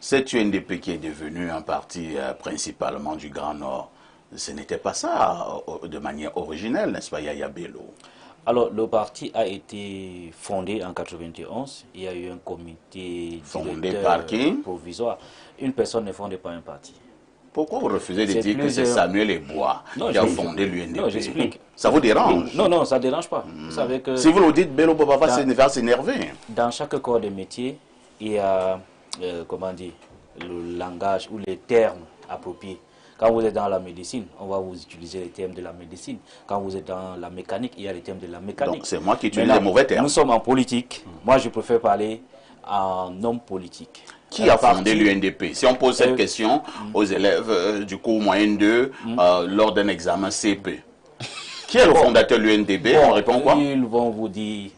Cette UNDP qui est devenue un parti principalement du Grand Nord, ce n'était pas ça de manière originelle, n'est-ce pas, Yaya Bello? Alors, le parti a été fondé en 91. Il y a eu un comité Fondé par qui? Provisoire. Une personne ne fonde pas un parti. Pourquoi vous refusez de dire que c'est Samuel Ebois qui a fondé l'UNDP? Non, j'explique. Ça vous dérange? Non, ça ne dérange pas. Vous savez que si vous le dites, Bello Baba va s'énerver. Dans chaque corps de métier, il y a, comment dire, le langage ou les termes appropriés. Quand vous êtes dans la médecine, on va vous utiliser les termes de la médecine. Quand vous êtes dans la mécanique, il y a les termes de la mécanique. Donc c'est moi qui utilise les mauvais termes. Nous sommes en politique. Moi, je préfère parler en homme politique. Qui a fondé l'UNDP? Si on pose cette question aux élèves du cours moyen 2 lors d'un examen CP, qui est le fondateur de l'UNDP? On répond quoi? Ils vont vous dire,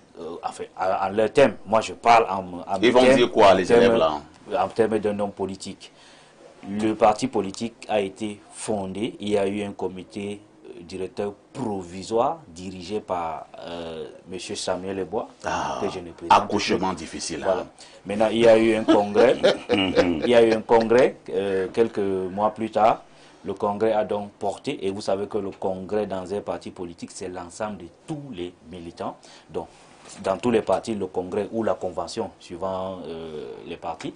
enfin, en leur thème. Moi, je parle en ils vont dire quoi, les élèves là? En termes d'un homme politique. Le parti politique a été fondé. Il y a eu un comité directeur provisoire dirigé par M. Samuel Ebois, que je ne présente pas. Accouchement difficile. Voilà. Maintenant, il y a eu un congrès. Il y a eu un congrès quelques mois plus tard. Le congrès a donc porté, et vous savez que le congrès dans un parti politique, c'est l'ensemble de tous les militants. Donc, dans tous les partis, le congrès ou la convention, suivant les partis,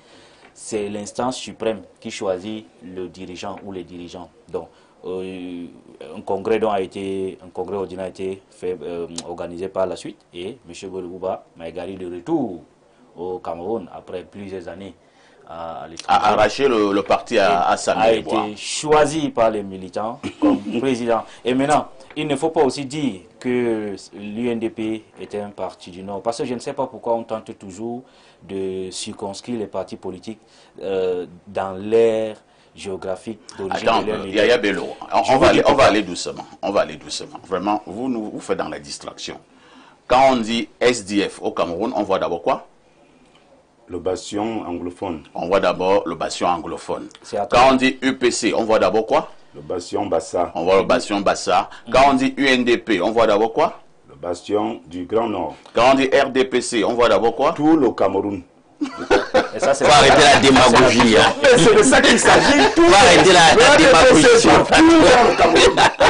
c'est l'instance suprême qui choisit le dirigeant ou les dirigeants. Donc, un congrès ordinaire a été fait, organisé par la suite, et M. Golubouba Maïgari de retour au Cameroun après plusieurs années à arraché le parti à Samuel Ebois. A été choisi par les militants comme président. Et maintenant, il ne faut pas aussi dire que l'UNDP était un parti du Nord, parce que je ne sais pas pourquoi on tente toujours de circonscrire les partis politiques dans l'ère géographique d'origine. Attends, Yaya Bello, on va aller doucement. On va aller doucement. Vraiment, vous faites dans la distraction. Quand on dit SDF au Cameroun, on voit d'abord quoi? Le bastion anglophone. On voit d'abord le bastion anglophone. Quand on dit UPC, on voit d'abord quoi? Le bastion Bassa. On voit le bastion Bassa. Quand on dit UNDP, on voit d'abord quoi? Le bastion du Grand Nord. Quand on dit RDPC, on voit d'abord quoi? Tout le Cameroun. Et ça, c'est arrêter la démagogie. C'est de ça qu'il s'agit. On va arrêter la démagogie.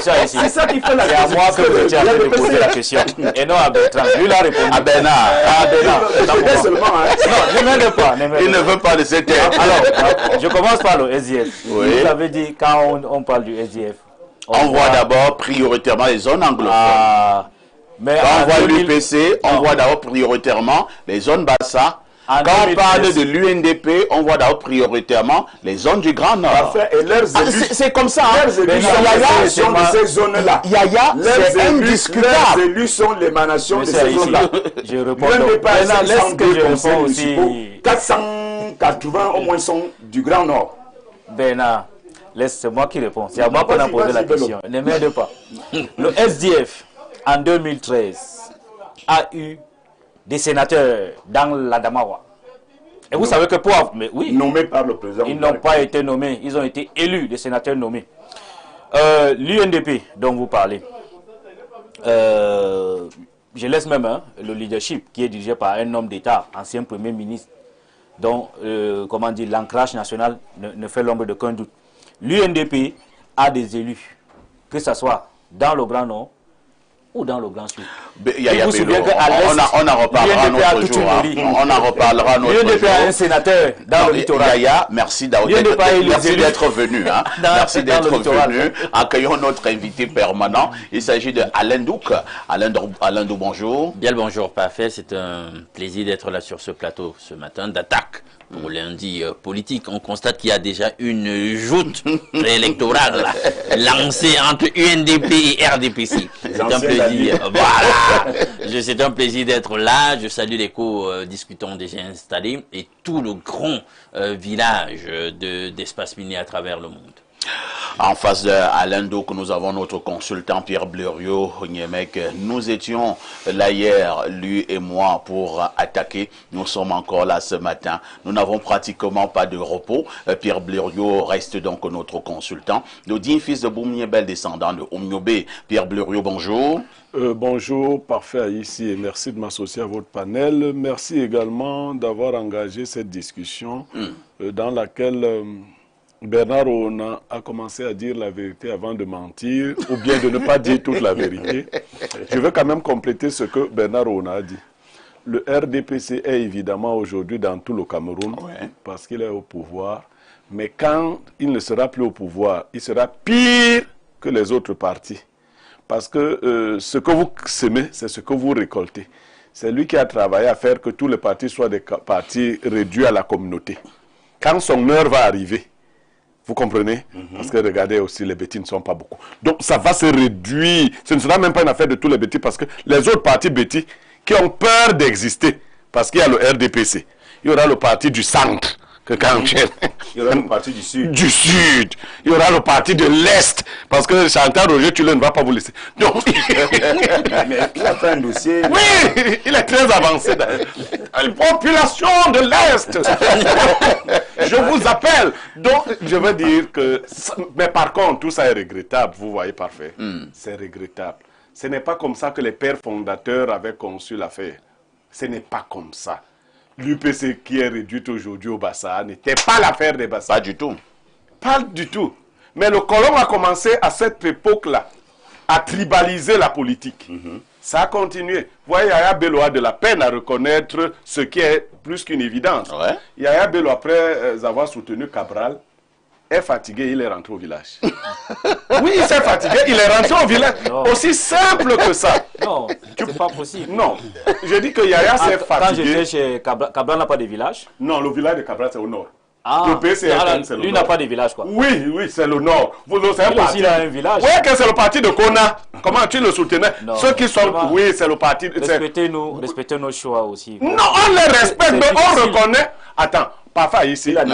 C'est ça qui fait la question. C'est à moi que vous tiens de poser la question. Et non à Bertrand. Lui, il a répondu. À Bernard. Seulement, non, je n'aime pas. Il ne veut pas de cette terre. Alors, je commence par le SDF. Oui. Vous avez dit, quand on parle du SDF, on voit d'abord prioritairement les zones anglophones. Mais quand on voit l'UPC, on voit d'abord prioritairement les zones Bassa. Quand on parle de l'UNDP, on voit d'abord prioritairement les zones du Grand Nord. Parfait. Et leurs élus, c'est comme ça. Yaya sont de ces zones-là. Yaya, c'est indiscutable. Les élus sont l'émanation de ces zones-là. Je réponds. Maintenant, laisse que je réponds aussi. 480 au moins sont du Grand Nord. Bernard, c'est moi qui réponds. C'est à moi qu'on a posé la question. Ne m'aide pas. Le SDF, en 2013, a eu des sénateurs dans l'Adamawa. Et vous savez que mais oui, nommés par le président. Ils n'ont pas été nommés, ils ont été élus, des sénateurs nommés. L'UNDP dont vous parlez, je laisse même le leadership qui est dirigé par un homme d'État, ancien Premier ministre, dont comment dire, l'ancrage national ne fait l'ombre d'aucun doute. L'UNDP a des élus, que ce soit dans le Grand Nord ou dans le Grand Sud. On en reparlera notre jour. On en reparlera notre jour. L'UNDP a un sénateur dans le littoral. Yaya, merci d'être venu. Merci d'être venu. Accueillons notre invité permanent. Il s'agit de Alain Douk. Alain Douk, bonjour. Bien le bonjour, parfait. C'est un plaisir d'être là sur ce plateau ce matin d'attaque pour lundi politique. On constate qu'il y a déjà une joute électorale lancée entre UNDP et RDPC. C'est un plaisir. Voilà. C'est un plaisir d'être là. Je salue les co-discutants déjà installés et tout le grand village d'espace minier à travers le monde. En face d'Alain Douk, nous avons notre consultant Pierre Blériot Niemek. Nous étions là hier, lui et moi, pour attaquer. Nous sommes encore là ce matin. Nous n'avons pratiquement pas de repos. Pierre Blériot reste donc notre consultant. Le digne fils de Boumniebel, descendant de Oumniobé. Pierre Blériot, bonjour. Bonjour, parfait ici et merci de m'associer à votre panel. Merci également d'avoir engagé cette discussion dans laquelle Bernard Ouna a commencé à dire la vérité avant de mentir ou bien de ne pas dire toute la vérité. Je veux quand même compléter ce que Bernard Ouna a dit. Le RDPC est évidemment aujourd'hui dans tout le Cameroun parce qu'il est au pouvoir. Mais quand il ne sera plus au pouvoir, il sera pire que les autres partis. Parce que ce que vous semez, c'est ce que vous récoltez. C'est lui qui a travaillé à faire que tous les partis soient des partis réduits à la communauté. Quand son heure va arriver, vous comprenez? Parce que regardez aussi, les bêtis ne sont pas beaucoup. Donc ça va se réduire. Ce ne sera même pas une affaire de tous les bêtis parce que les autres partis bêtis qui ont peur d'exister, parce qu'il y a le RDPC, il y aura le parti du centre. Il y aura le parti du Sud. Du Sud. Il y aura le parti de l'Est. Parce que Chantal Roger Tulé ne va pas vous laisser. Donc, mais il a fait un dossier. Oui, il est très avancé. Population de l'Est. Je vous appelle. Donc, je veux dire que... Mais par contre, tout ça est regrettable. Vous voyez, parfait. C'est regrettable. Ce n'est pas comme ça que les pères fondateurs avaient conçu l'affaire. Ce n'est pas comme ça. L'UPC qui est réduite aujourd'hui au Bassa n'était pas l'affaire des Bassa. Pas du tout. Pas du tout. Mais le colon a commencé à cette époque-là à tribaliser la politique. Ça a continué. Vous voyez, Yaya Bello a de la peine à reconnaître ce qui est plus qu'une évidence. Yaya Bello, après avoir soutenu Cabral, est fatigué, il est rentré au village. Oui, il s'est fatigué, il est rentré au village. Non. Aussi simple que ça. Non, c'est pas possible. Non, je dis que Yaya s'est fatigué. Quand j'étais chez Cabral, Cabral n'a pas de village? Non, le village de Cabral, c'est au nord. Ah, le PCRN, c'est le lui n'a pas de village, quoi. Oui, oui, c'est le nord. Vous le savez pas. Il a un village. Oui, que c'est le parti de Kona. Comment tu le soutenais? Non, ceux qui sont... Oui, c'est le parti... Respectez nos choix aussi. Non, on les respecte, mais on reconnaît... Attends. Parfois ici, il a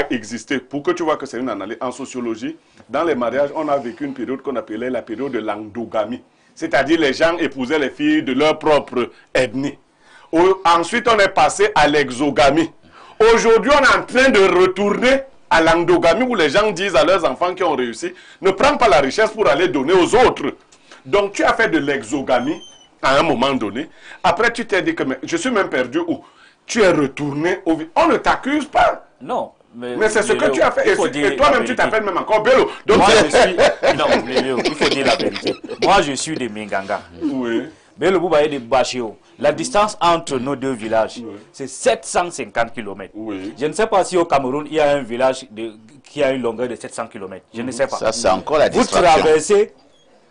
existé. Pour que tu vois que c'est une analyse. En sociologie, dans les mariages, on a vécu une période qu'on appelait la période de l'endogamie. C'est-à-dire les gens épousaient les filles de leur propre ethnie. Ensuite, on est passé à l'exogamie. Aujourd'hui, on est en train de retourner à l'endogamie où les gens disent à leurs enfants qui ont réussi, ne prends pas la richesse pour aller donner aux autres. Donc, tu as fait de l'exogamie à un moment donné. Après, tu t'es dit que je suis même perdu où? Tu es retourné au... On ne t'accuse pas. Non. Mais c'est ce que tu as fait. Et toi-même, tu t'appelles même encore Bello. Donc, moi, je suis... Non, il faut dire la vérité. Moi, je suis de Minganga. Oui. Bello Bouba est de Bachio. La distance entre nos deux villages, c'est 750 km. Oui. Je ne sais pas si au Cameroun, il y a un village qui a une longueur de 700 km. Je ne sais pas. Ça, c'est encore la distraction. Vous traversez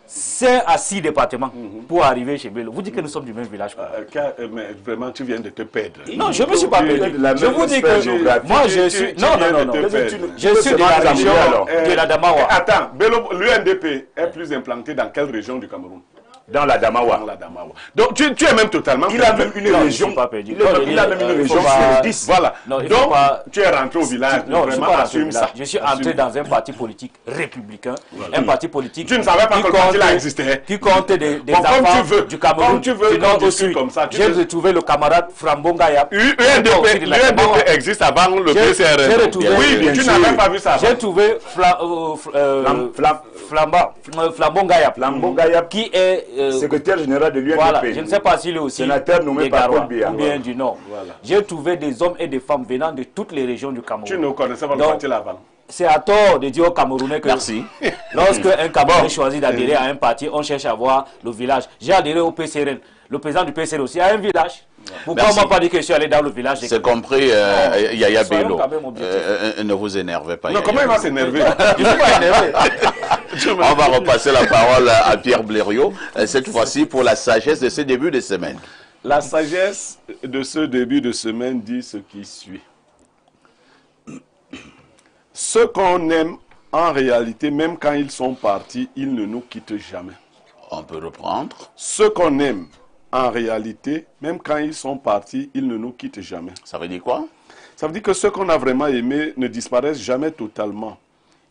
5 à 6 départements pour arriver chez Bello. Vous dites que nous sommes du même village. Mais vraiment, tu viens de te perdre. Non, je ne me suis pas perdu. Je vous dis que moi, je suis... Non. Je suis de la région de la Damawa. Attends, l'UNDP est plus implanté dans quelle région du Cameroun? Dans la Damawa. Donc tu es même totalement... Il a même une région. Il a même une région sur 10. Voilà. Donc tu es rentré au village. Non, vraiment, assume ça. Je suis entré dans un parti politique républicain. Un parti politique... Tu ne savais pas que le parti là existait. Qui compte des enfants du Cameroun. Comme tu veux, du nord au sud. J'ai retrouvé le camarade Flambongaya. UNDP existe avant le PCRN. Oui, tu n'avais pas vu ça. J'ai trouvé Flambongaya. Qui est... secrétaire général de l'UNDP. Voilà, je ne sais pas s'il est aussi sénateur nommé par Paul Biya. Ou bien du Nord. Voilà. J'ai trouvé des hommes et des femmes venant de toutes les régions du Cameroun. Tu ne connaissais pas le parti là avant. C'est à tort de dire aux Camerounais que lorsque un Camerounais choisit d'adhérer à un parti, on cherche à voir le village. J'ai adhéré au PCRN. Le président du PCRN aussi a un village. Pourquoi on ne m'a pas dit que je suis allé dans le village? C'est compris, Yaya Bello. Ne vous énervez pas. Non, comment il va s'énerver? Je ne suis pas énervé. On va repasser la parole à Pierre Blériot, cette fois-ci pour la sagesse de ce début de semaine. La sagesse de ce début de semaine dit ce qui suit. Ceux qu'on aime, en réalité, même quand ils sont partis, ils ne nous quittent jamais. On peut reprendre. Ceux qu'on aime, en réalité, même quand ils sont partis, ils ne nous quittent jamais. Ça veut dire quoi? Ça veut dire que ceux qu'on a vraiment aimés ne disparaissent jamais totalement.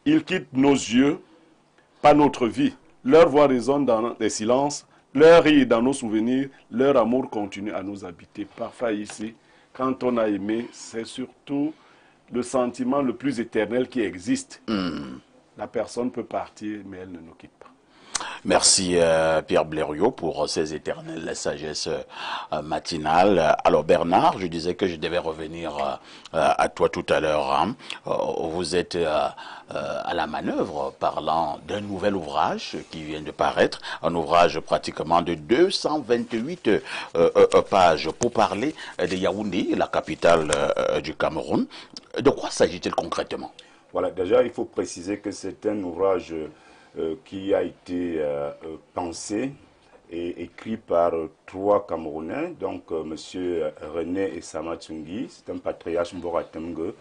Ils quittent nos yeux, pas notre vie. Leur voix résonne dans les silences, leur rire dans nos souvenirs, leur amour continue à nous habiter. Parfois ici, quand on a aimé, c'est surtout le sentiment le plus éternel qui existe. La personne peut partir, mais elle ne nous quitte pas. Merci Pierre Blériot pour ces éternelles sagesses matinales. Alors Bernard, je disais que je devais revenir à toi tout à l'heure. Hein. Vous êtes à la manœuvre parlant d'un nouvel ouvrage qui vient de paraître, un ouvrage pratiquement de 228 pages pour parler de Yaoundé, la capitale du Cameroun. De quoi s'agit-il concrètement? Voilà, déjà il faut préciser que c'est un ouvrage qui a été pensé et écrit par trois Camerounais, donc monsieur René Essama Tsungi, c'est un patriarche Mboratemgue,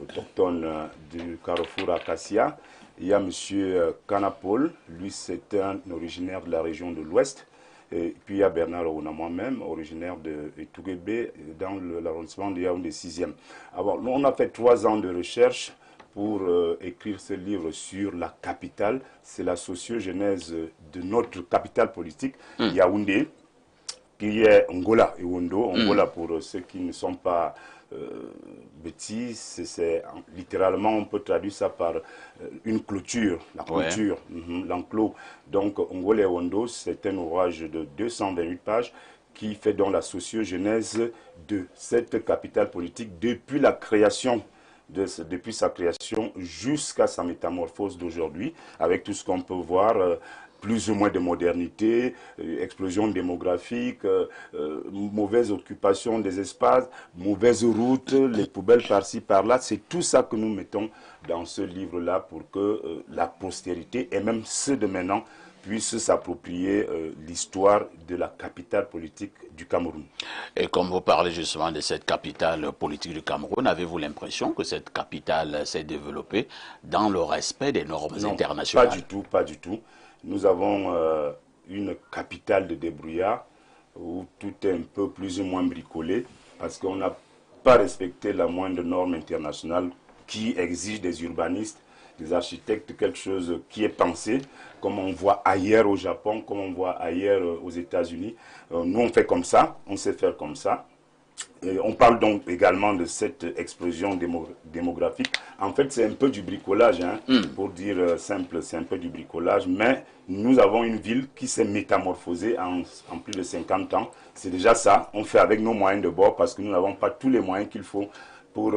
autochtone du carrefour Acacia. Il y a monsieur Kanapol, lui c'est un originaire de la région de l'Ouest. Et puis il y a Bernard Ouna, moi-même, originaire de Touguébé, dans l'arrondissement de Yaoundé 6e. Alors, on a fait 3 ans de recherche pour écrire ce livre sur la capitale. C'est la sociogenèse de notre capitale politique, Yaoundé, qui est Angola et Wondo. Angola, pour ceux qui ne sont pas bêtises, c'est littéralement, on peut traduire ça par une clôture, la clôture, l'enclos. Donc, Angola et Wondo, c'est un ouvrage de 228 pages qui fait donc la sociogenèse de cette capitale politique depuis la création depuis sa création jusqu'à sa métamorphose d'aujourd'hui, avec tout ce qu'on peut voir, plus ou moins de modernité, explosion démographique, mauvaise occupation des espaces, mauvaises routes, les poubelles par-ci, par-là. C'est tout ça que nous mettons dans ce livre-là pour que la postérité, et même ceux de maintenant, puissent s'approprier l'histoire de la capitale politique du Cameroun. Et comme vous parlez justement de cette capitale politique du Cameroun, avez-vous l'impression que cette capitale s'est développée dans le respect des normes internationales? Pas du tout, pas du tout. Nous avons une capitale de débrouillard où tout est un peu plus ou moins bricolé parce qu'on n'a pas respecté la moindre norme internationale qui exige des urbanistes, des architectes, quelque chose qui est pensé, comme on voit ailleurs au Japon, comme on voit ailleurs aux États-Unis. Nous, on fait comme ça, on sait faire comme ça. Et on parle donc également de cette explosion démographique. En fait, c'est un peu du bricolage, hein, pour dire simple, c'est un peu du bricolage, mais nous avons une ville qui s'est métamorphosée en plus de 50 ans. C'est déjà ça, on fait avec nos moyens de bord parce que nous n'avons pas tous les moyens qu'il faut pour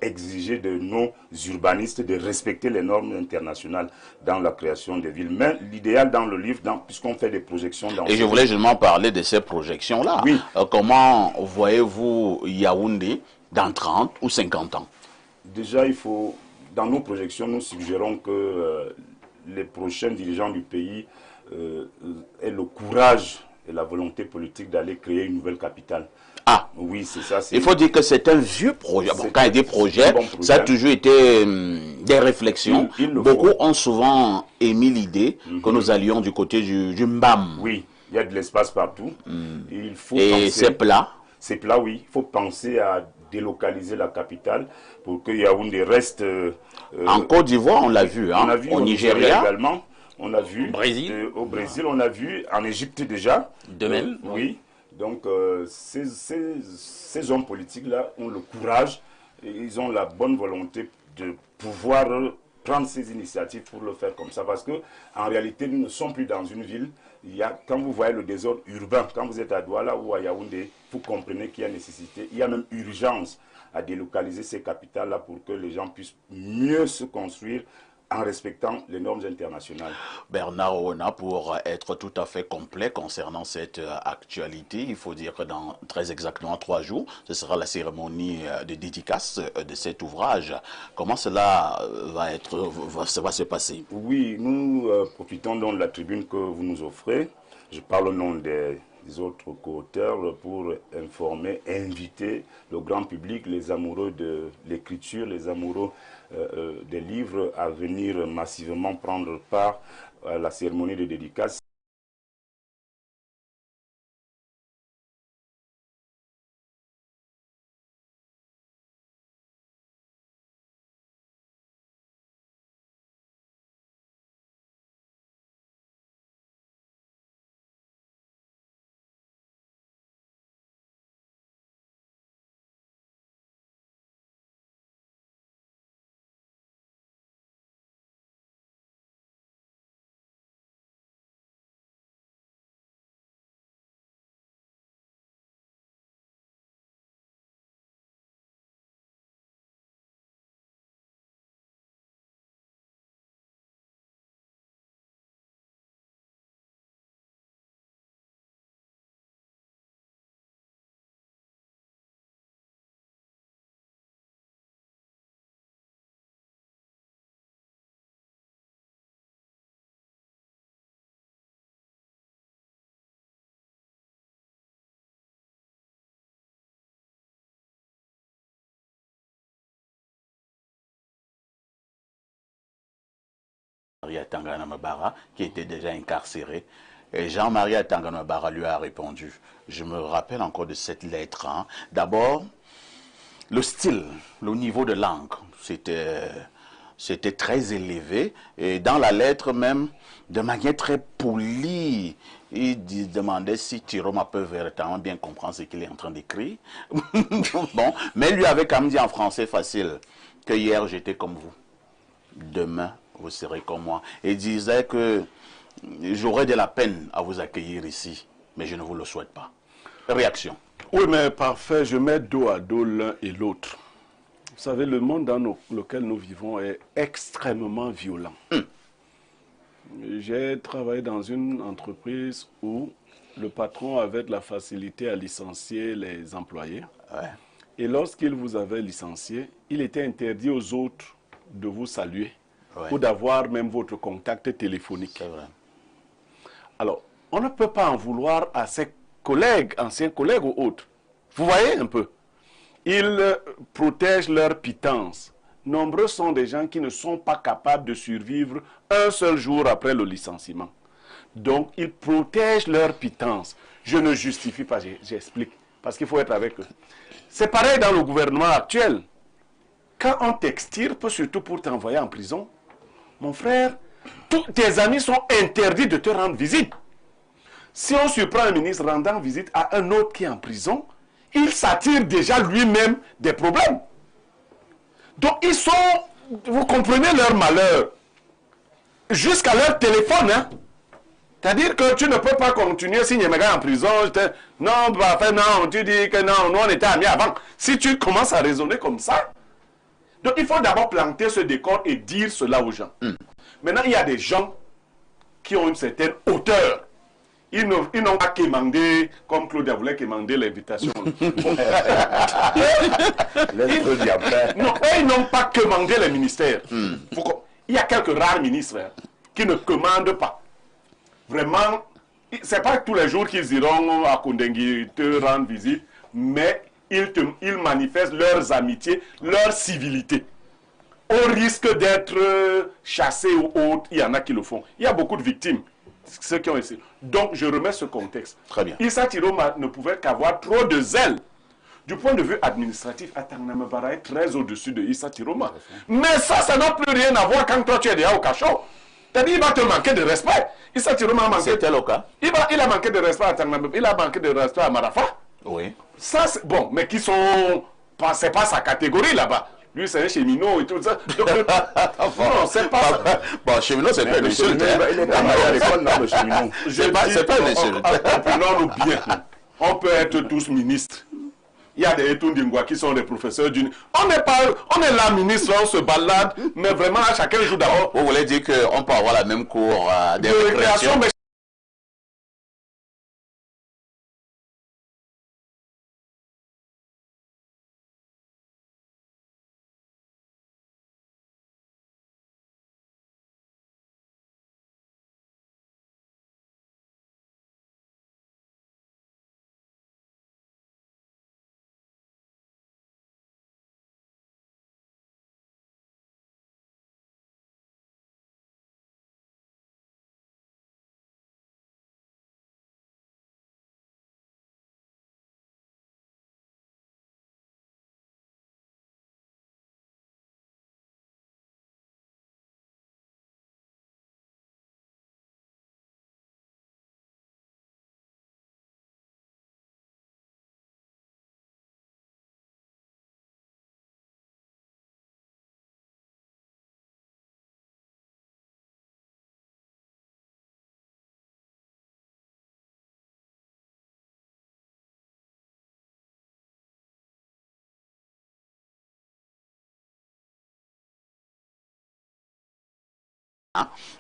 exiger de nos urbanistes de respecter les normes internationales dans la création des villes. Mais l'idéal dans le livre, puisqu'on fait des projections... Et je voulais justement parler de ces projections-là. Oui. Comment voyez-vous Yaoundé dans 30 ou 50 ans? Déjà, dans nos projections, nous suggérons que les prochains dirigeants du pays aient le courage et la volonté politique d'aller créer une nouvelle capitale. Ah, oui, c'est ça. Il faut dire que c'est un vieux projet. Bon, quand il y a des projets, ça a toujours été des réflexions. Beaucoup ont souvent émis l'idée que nous allions du côté du Mbam. Oui, il y a de l'espace partout. Et c'est plat. C'est plat, oui. Il faut penser à délocaliser la capitale pour que Yaoundé reste... en Côte d'Ivoire, on l'a vu, hein, on a vu au Nigeria également. On a vu au Brésil, on a vu en Égypte déjà. De même. Oui. Donc, ces hommes politiques-là ont le courage et ils ont la bonne volonté de pouvoir prendre ces initiatives pour le faire comme ça. Parce qu'en réalité, nous ne sommes plus dans une ville. Quand vous voyez le désordre urbain, quand vous êtes à Douala ou à Yaoundé, vous comprenez qu'il y a nécessité, il y a même urgence à délocaliser ces capitales-là pour que les gens puissent mieux se construire en respectant les normes internationales. Bernard Ouna, pour être tout à fait complet concernant cette actualité, il faut dire que dans très exactement 3 jours, ce sera la cérémonie de dédicace de cet ouvrage. Comment cela va se passer? Oui, nous profitons donc de la tribune que vous nous offrez. Je parle au nom des autres co-auteurs pour informer, inviter le grand public, les amoureux de l'écriture, les amoureux des livres à venir massivement prendre part à la cérémonie de dédicace. Tangana Mabara, qui était déjà incarcéré. Et Jean-Marie Tangana Mabara lui a répondu. Je me rappelle encore de cette lettre. Hein. D'abord, le style, le niveau de langue, c'était très élevé. Et dans la lettre même, de manière très polie, il demandait si Chiroma peut véritablement bien comprendre ce qu'il est en train d'écrire. Bon, mais lui avait quand même dit en français facile que hier j'étais comme vous. Demain, vous serez comme moi. Et il disait que j'aurais de la peine à vous accueillir ici, mais je ne vous le souhaite pas. Réaction. Oui, mais parfait, je mets dos à dos l'un et l'autre. Vous savez, le monde dans lequel nous vivons est extrêmement violent. J'ai travaillé dans une entreprise où le patron avait de la facilité à licencier les employés. Ouais. Et lorsqu'il vous avait licencié, il était interdit aux autres de vous saluer ou d'avoir même votre contact téléphonique. C'est vrai. Alors, on ne peut pas en vouloir à ses collègues, anciens collègues ou autres. Vous voyez un peu? Ils protègent leur pitance. Nombreux sont des gens qui ne sont pas capables de survivre un seul jour après le licenciement. Donc, ils protègent leur pitance. Je ne justifie pas, j'explique, parce qu'il faut être avec eux. C'est pareil dans le gouvernement actuel. Quand on t'extirpe, surtout pour t'envoyer en prison, mon frère, tous tes amis sont interdits de te rendre visite. Si on surprend un ministre rendant visite à un autre qui est en prison, il s'attire déjà lui-même des problèmes. Donc ils sont, vous comprenez leur malheur, jusqu'à leur téléphone. Hein? C'est-à-dire que tu ne peux pas continuer si Nyemega est en prison. Non, bah, non, tu dis que non, nous on était amis avant. Si tu commences à raisonner comme ça, donc il faut d'abord planter ce décor et dire cela aux gens. Maintenant, il y a des gens qui ont une certaine hauteur. Ils n'ont pas quémandé, comme Claude voulait quémander l'invitation. Non, ils n'ont pas quémandé les ministères. Il y a quelques rares ministres qui ne commandent pas. Vraiment, ce n'est pas tous les jours qu'ils iront à Kondengui te rendre visite, mais ils manifestent leurs amitiés, leur civilité. Au risque d'être chassés ou autres, il y en a qui le font. Il y a beaucoup de victimes. Ceux qui ont essayé. Donc, je remets ce contexte. Très bien. Issa Tiroma ne pouvait qu'avoir trop de zèle. Du point de vue administratif, Atangnamabara est très au-dessus de Issa Tiroma. Mais ça n'a plus rien à voir quand toi tu es déjà au cachot. C'est-à-dire qu'il va te manquer de respect. Issa Tiroma a manqué. C'était le cas. Il a manqué de respect à Atangnamabara. Il a manqué de respect à Marafa. Oui. Ça, c'est bon, mais qui sont. C'est pas sa catégorie là-bas. Lui, c'est un cheminot et tout ça. Donc, non, c'est pas ça. Bon, cheminot, c'est pas une insulte. Il est travaillé à l'école dans le cheminot. C'est pas une insulte. Appelons-nous bien. On peut être tous ministres. Il y a des Etundingwa qui sont des professeurs d'une. On est là, ministre, on se balade, mais vraiment, chacun joue d'abord. Vous voulez dire qu'on peut avoir la même cour de récréation, mais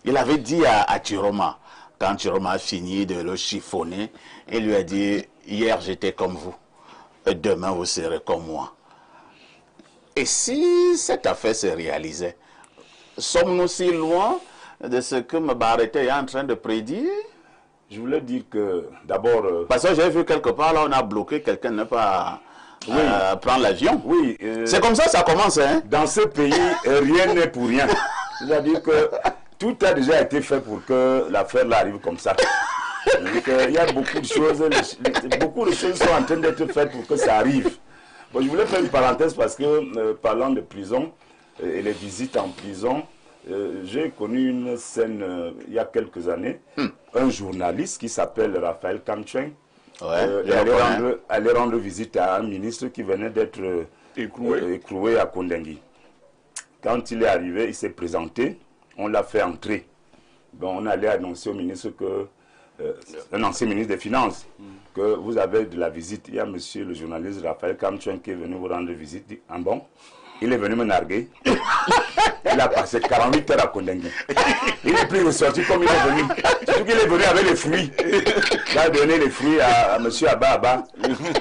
il avait dit à Chiroma, quand Chiroma a fini de le chiffonner, il lui a dit, hier j'étais comme vous, et demain vous serez comme moi. Et si cette affaire se réalisait, sommes-nous si loin de ce que Mbarete est en train de prédire? Je voulais dire que, d'abord... Parce que j'ai vu quelque part, là, on a bloqué quelqu'un ne pas prendre l'avion. Oui. C'est comme ça commence, hein? Dans ce pays, rien n'est pour rien. C'est-à-dire que tout a déjà été fait pour que l'affaire arrive comme ça. Donc, il y a beaucoup de choses sont en train d'être faites pour que ça arrive. Bon, je voulais faire une parenthèse parce que, parlant de prison et les visites en prison, j'ai connu une scène il y a quelques années. Un journaliste qui s'appelle Raphaël Kamcheng allait rendre visite à un ministre qui venait d'être écroué à Kondengui. Quand il est arrivé, il s'est présenté, on l'a fait entrer. Bon, on allait annoncer au ministre que, un ancien ministre des Finances, que vous avez de la visite. Il y a monsieur le journaliste Raphaël Kamchuen qui est venu vous rendre visite. Il dit, ah bon? Il est venu me narguer. Il a passé 48 heures à Kondengui. Il n'est plus ressorti comme il est venu. Surtout qu'il est venu avec les fruits. Il a donné les fruits à monsieur Abba.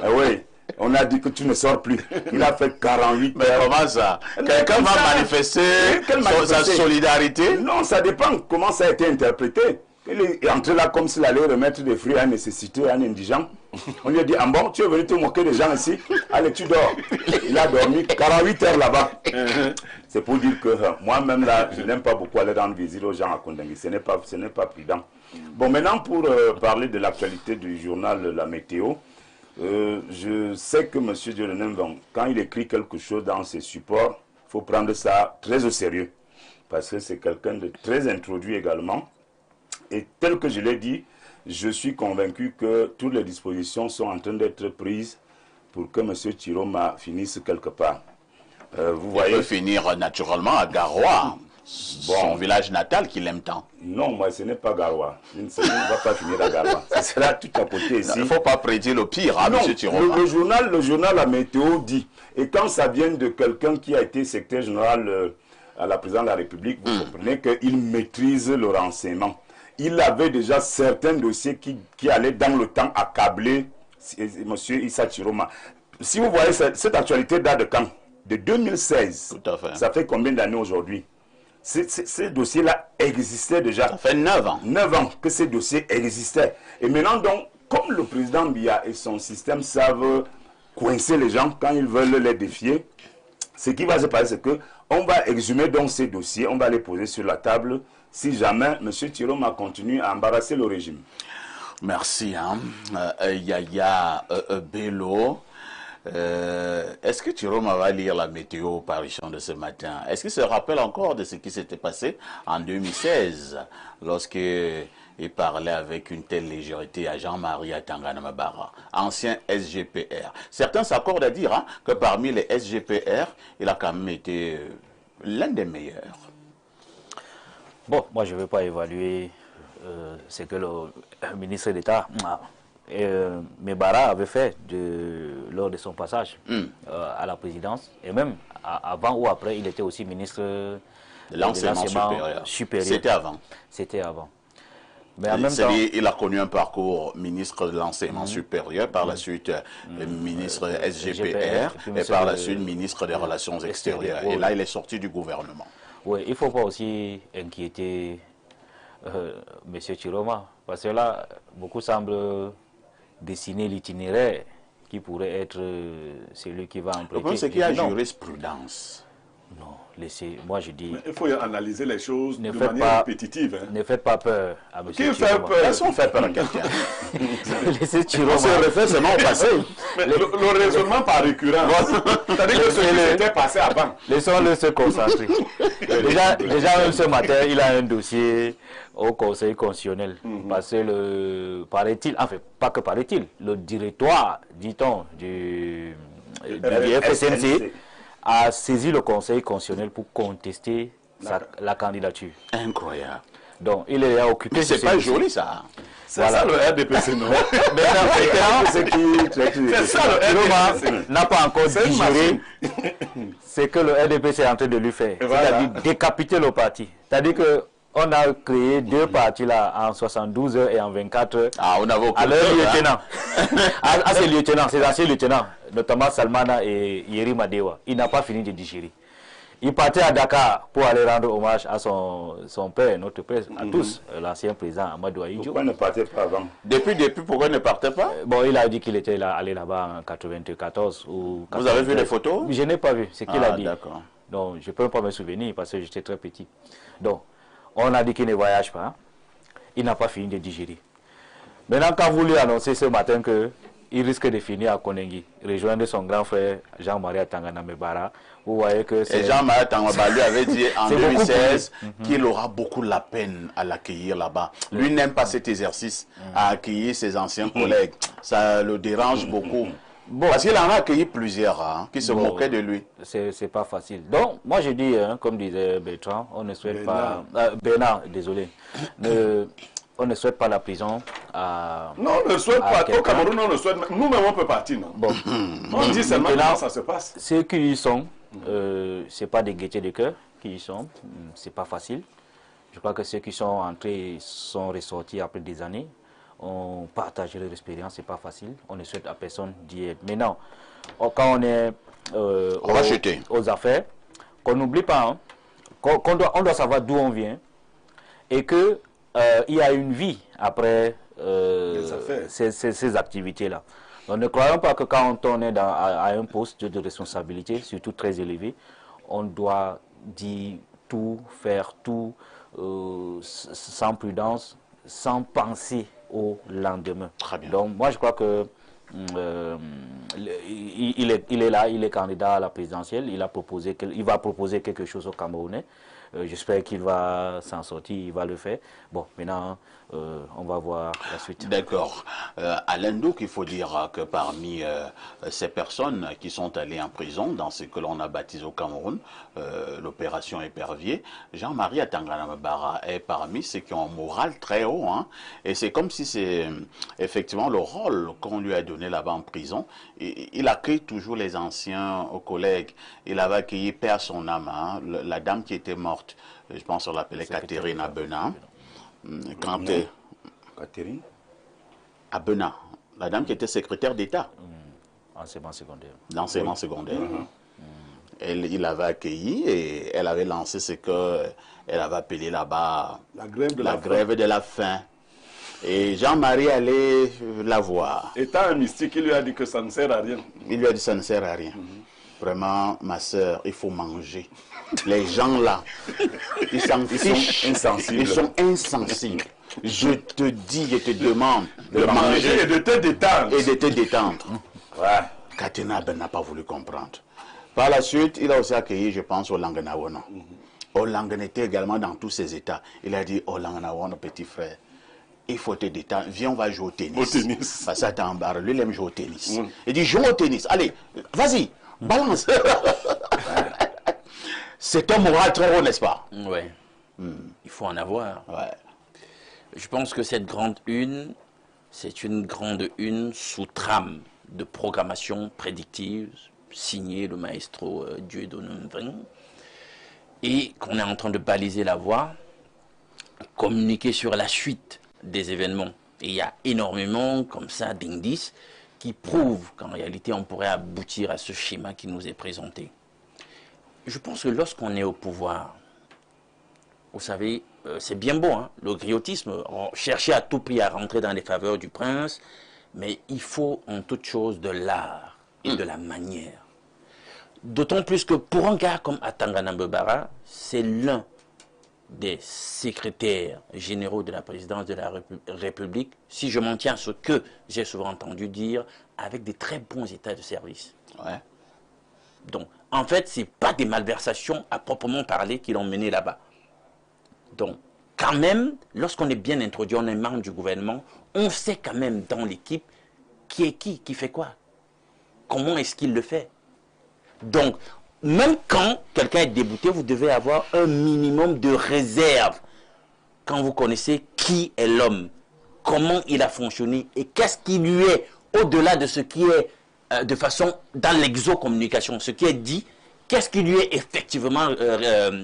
Oui. On a dit que tu ne sors plus. Il a fait 48 heures. Mais comment ça? Quelqu'un va manifester sa solidarité? Non, ça dépend comment ça a été interprété. Il est entré là comme s'il allait remettre des fruits à un nécessité, à un indigent. On lui a dit, ah bon, tu es venu te moquer des gens ici? Allez, tu dors. Il a dormi 48 heures là-bas. C'est pour dire que moi-même là, je n'aime pas beaucoup aller rendre visite aux gens à Kondengui. Ce n'est pas prudent. Bon, maintenant pour parler de l'actualité du journal La Météo, je sais que M. Diolenem, quand il écrit quelque chose dans ses supports, il faut prendre ça très au sérieux. Parce que c'est quelqu'un de très introduit également. Et tel que je l'ai dit, je suis convaincu que toutes les dispositions sont en train d'être prises pour que M. Chiroma finisse quelque part. Vous voyez, il peut finir naturellement à Garoua, son village natal qu'il aime tant. Non, moi ce n'est pas Garoua. Il ne va pas finir à Garoua. Ce sera tout à côté ici. Il ne faut pas prédire le pire, hein, M. Chiroma. Le journal La Météo dit, et quand ça vient de quelqu'un qui a été secrétaire général à la présidence de la République, vous comprenez qu'il maîtrise le renseignement. Il avait déjà certains dossiers qui allaient dans le temps accabler M. Issa Chiroma. Si vous voyez, cette actualité date de quand? De 2016. Tout à fait. Ça fait combien d'années aujourd'hui? Ces dossiers-là existaient déjà. Ça fait 9 ans. 9 ans que ces dossiers existaient. Et maintenant, donc, comme le président Biya et son système savent coincer les gens quand ils veulent les défier, ce qui va se passer, c'est qu'on va exhumer donc ces dossiers, on va les poser sur la table si jamais M. Chiroma continue à embarrasser le régime. Merci. Yaya Bello. Est-ce que Chiroma va lire la météo parution de ce matin? Est-ce qu'il se rappelle encore de ce qui s'était passé en 2016 lorsqu'il parlait avec une telle légèreté à Jean-Marie Atangana Mabara, ancien SGPR? Certains s'accordent à dire que parmi les SGPR, il a quand même été l'un des meilleurs. Bon, moi je ne veux pas évaluer ce que le ministre d'État Mebara avait fait lors de son passage à la présidence. Et même avant ou après, il était aussi ministre de l'enseignement supérieur. C'était avant. C'était avant. Mais en même temps, il a connu un parcours ministre de l'enseignement supérieur, par la suite ministre SGPR, et par la suite ministre des Relations extérieures. Et là, il est sorti du gouvernement. Oui, il ne faut pas aussi inquiéter M. Chiroma, parce que là, beaucoup semblent dessiner l'itinéraire qui pourrait être celui qui va emprunter. Le problème, c'est qu'il y a jurisprudence. Non, laissez, moi je dis... Mais il faut analyser les choses de manière répétitive. Ne faites pas peur à M. Qui fait peur? Personne ne fait peur à quelqu'un. Laissez Chiroma. On se réfère seulement au passé. Mais le raisonnement par récurrence, c'est-à-dire que ce qui s'était passé avant. Laissons-le se concentrer. déjà, même ce matin, il a un dossier au Conseil constitutionnel. Parce que paraît-il, enfin, pas que paraît-il, le directoire, dit-on, du FSNC a saisi le Conseil constitutionnel pour contester la candidature. Incroyable. Donc, il est occupé. C'est pas joli, ça. C'est ça le RDPC, non? C'est ça le RDPC. N'a pas encore digéré ce que le RDPC est en train de lui faire. C'est-à-dire décapiter le parti. C'est-à-dire que on a créé deux partis là en 72 heures et en 24 heures. Ah, on avait à leur lieutenant. À ces lieutenants, ces anciens lieutenants, notamment Salmana et Yeri Madewa, il n'a pas fini de digérer. Il partait à Dakar pour aller rendre hommage à son père, notre père, à tous, l'ancien président Amadou Ahidjo. Pourquoi ne partait pas avant? Depuis, pourquoi il ne partait pas? Bon, il a dit qu'il était allé là-bas en 94 ou 93. Vous avez vu les photos? Je n'ai pas vu ce qu'il a dit. D'accord. Donc, je ne peux pas me souvenir parce que j'étais très petit. Donc, On a dit qu'il ne voyage pas. Il n'a pas fini de digérer. Maintenant, quand vous lui annoncez ce matin qu'il risque de finir à Konengi, rejoindre son grand frère Jean-Marie Tangana Mebara, vous voyez que c'est... Et Jean-Marie Tangana lui avait dit en 2016 qu'il aura beaucoup la peine à l'accueillir là-bas. Lui n'aime pas cet exercice à accueillir ses anciens collègues. Ça le dérange beaucoup. Bon, parce qu'il en a accueilli plusieurs qui se moquaient de lui. C'est pas facile. Donc, moi je dis, comme disait Bertrand, on ne souhaite pas... Bernard, désolé. On ne souhaite pas la prison à... Non, on ne souhaite pas. Au Cameroun, on ne souhaite... Nous-mêmes, on peut partir, non? Bon. On dit seulement comment ça se passe. Ceux qui y sont, c'est pas des gaietés de cœur qui y sont. C'est pas facile. Je crois que ceux qui sont entrés sont ressortis après des années. On partage leur expérience, c'est pas facile. On ne souhaite à personne d'y être. Maintenant, quand on est aux affaires, qu'on n'oublie pas, on doit savoir d'où on vient et que il y a une vie après ces activités-là. Donc ne croyons pas que quand on est à un poste de responsabilité, surtout très élevé, on doit dire tout, faire tout sans prudence, sans penser au lendemain. Très bien. Donc moi je crois que il est là, il est candidat à la présidentielle, il va proposer quelque chose aux Camerounais. J'espère qu'il va s'en sortir, il va le faire. Bon, maintenant, on va voir la suite. D'accord. Alain Ndouk, il faut dire que parmi ces personnes qui sont allées en prison dans ce que l'on a baptisé au Cameroun, l'opération Épervier, Jean-Marie Atangana Mebara est parmi ceux qui ont un moral très haut. Et c'est comme si c'est effectivement le rôle qu'on lui a donné là-bas en prison. Il accueille toujours les anciens collègues. Il avait accueilli Père son âme, la dame qui était morte. Je pense qu'on l'appelait Catherine Abena. Catherine Abena, la dame qui était secrétaire d'État. Enseignement secondaire. D'enseignement secondaire. Il l'avait accueilli et elle avait lancé ce qu'elle avait appelé là-bas la grève de la faim. Et Jean-Marie allait la voir. Étant un mystique, il lui a dit que ça ne sert à rien. Il lui a dit que ça ne sert à rien. Vraiment, ma soeur, il faut manger. Les gens là, ils s'en fichent. Ils sont insensibles. Je te dis, je te demande de manger et de te détendre. Et de te détendre. Ouais. Katina Ben n'a pas voulu comprendre. Par la suite, il a aussi accueilli, je pense, Olangana Wono. Olangana était également dans tous ses états. Il a dit, Olangana Wono, petit frère, il faut te détendre. Viens, on va jouer au tennis. Au tennis. Parce que ça t'embarre. Lui, il aime jouer au tennis. Il dit, joue au tennis. Allez, vas-y, balance. C'est un moral très haut, n'est-ce pas? Oui. Il faut en avoir. Ouais. Je pense que cette grande une, c'est une grande une sous trame de programmation prédictive, signée le maestro Dieudonné Mveng, et qu'on est en train de baliser la voie, communiquer sur la suite des événements. Et il y a énormément comme ça d'indices qui prouvent qu'en réalité on pourrait aboutir à ce schéma qui nous est présenté. Je pense que lorsqu'on est au pouvoir, vous savez, c'est bien beau, le griotisme, chercher à tout prix à rentrer dans les faveurs du prince, mais il faut en toute chose de l'art et de la manière. D'autant plus que pour un gars comme Atangana Mebara, c'est l'un des secrétaires généraux de la présidence de la République, si je m'en tiens à ce que j'ai souvent entendu dire, avec des très bons états de service. Ouais. Donc, en fait, ce n'est pas des malversations à proprement parler qui l'ont mené là-bas. Donc, quand même, lorsqu'on est bien introduit, on est membre du gouvernement, on sait quand même dans l'équipe qui est qui fait quoi. Comment est-ce qu'il le fait. Donc, même quand quelqu'un est débouté, vous devez avoir un minimum de réserve quand vous connaissez qui est l'homme, comment il a fonctionné et qu'est-ce qui lui est, au-delà de ce qui est de façon dans l'exocommunication, ce qui est dit, qu'est-ce qui lui est effectivement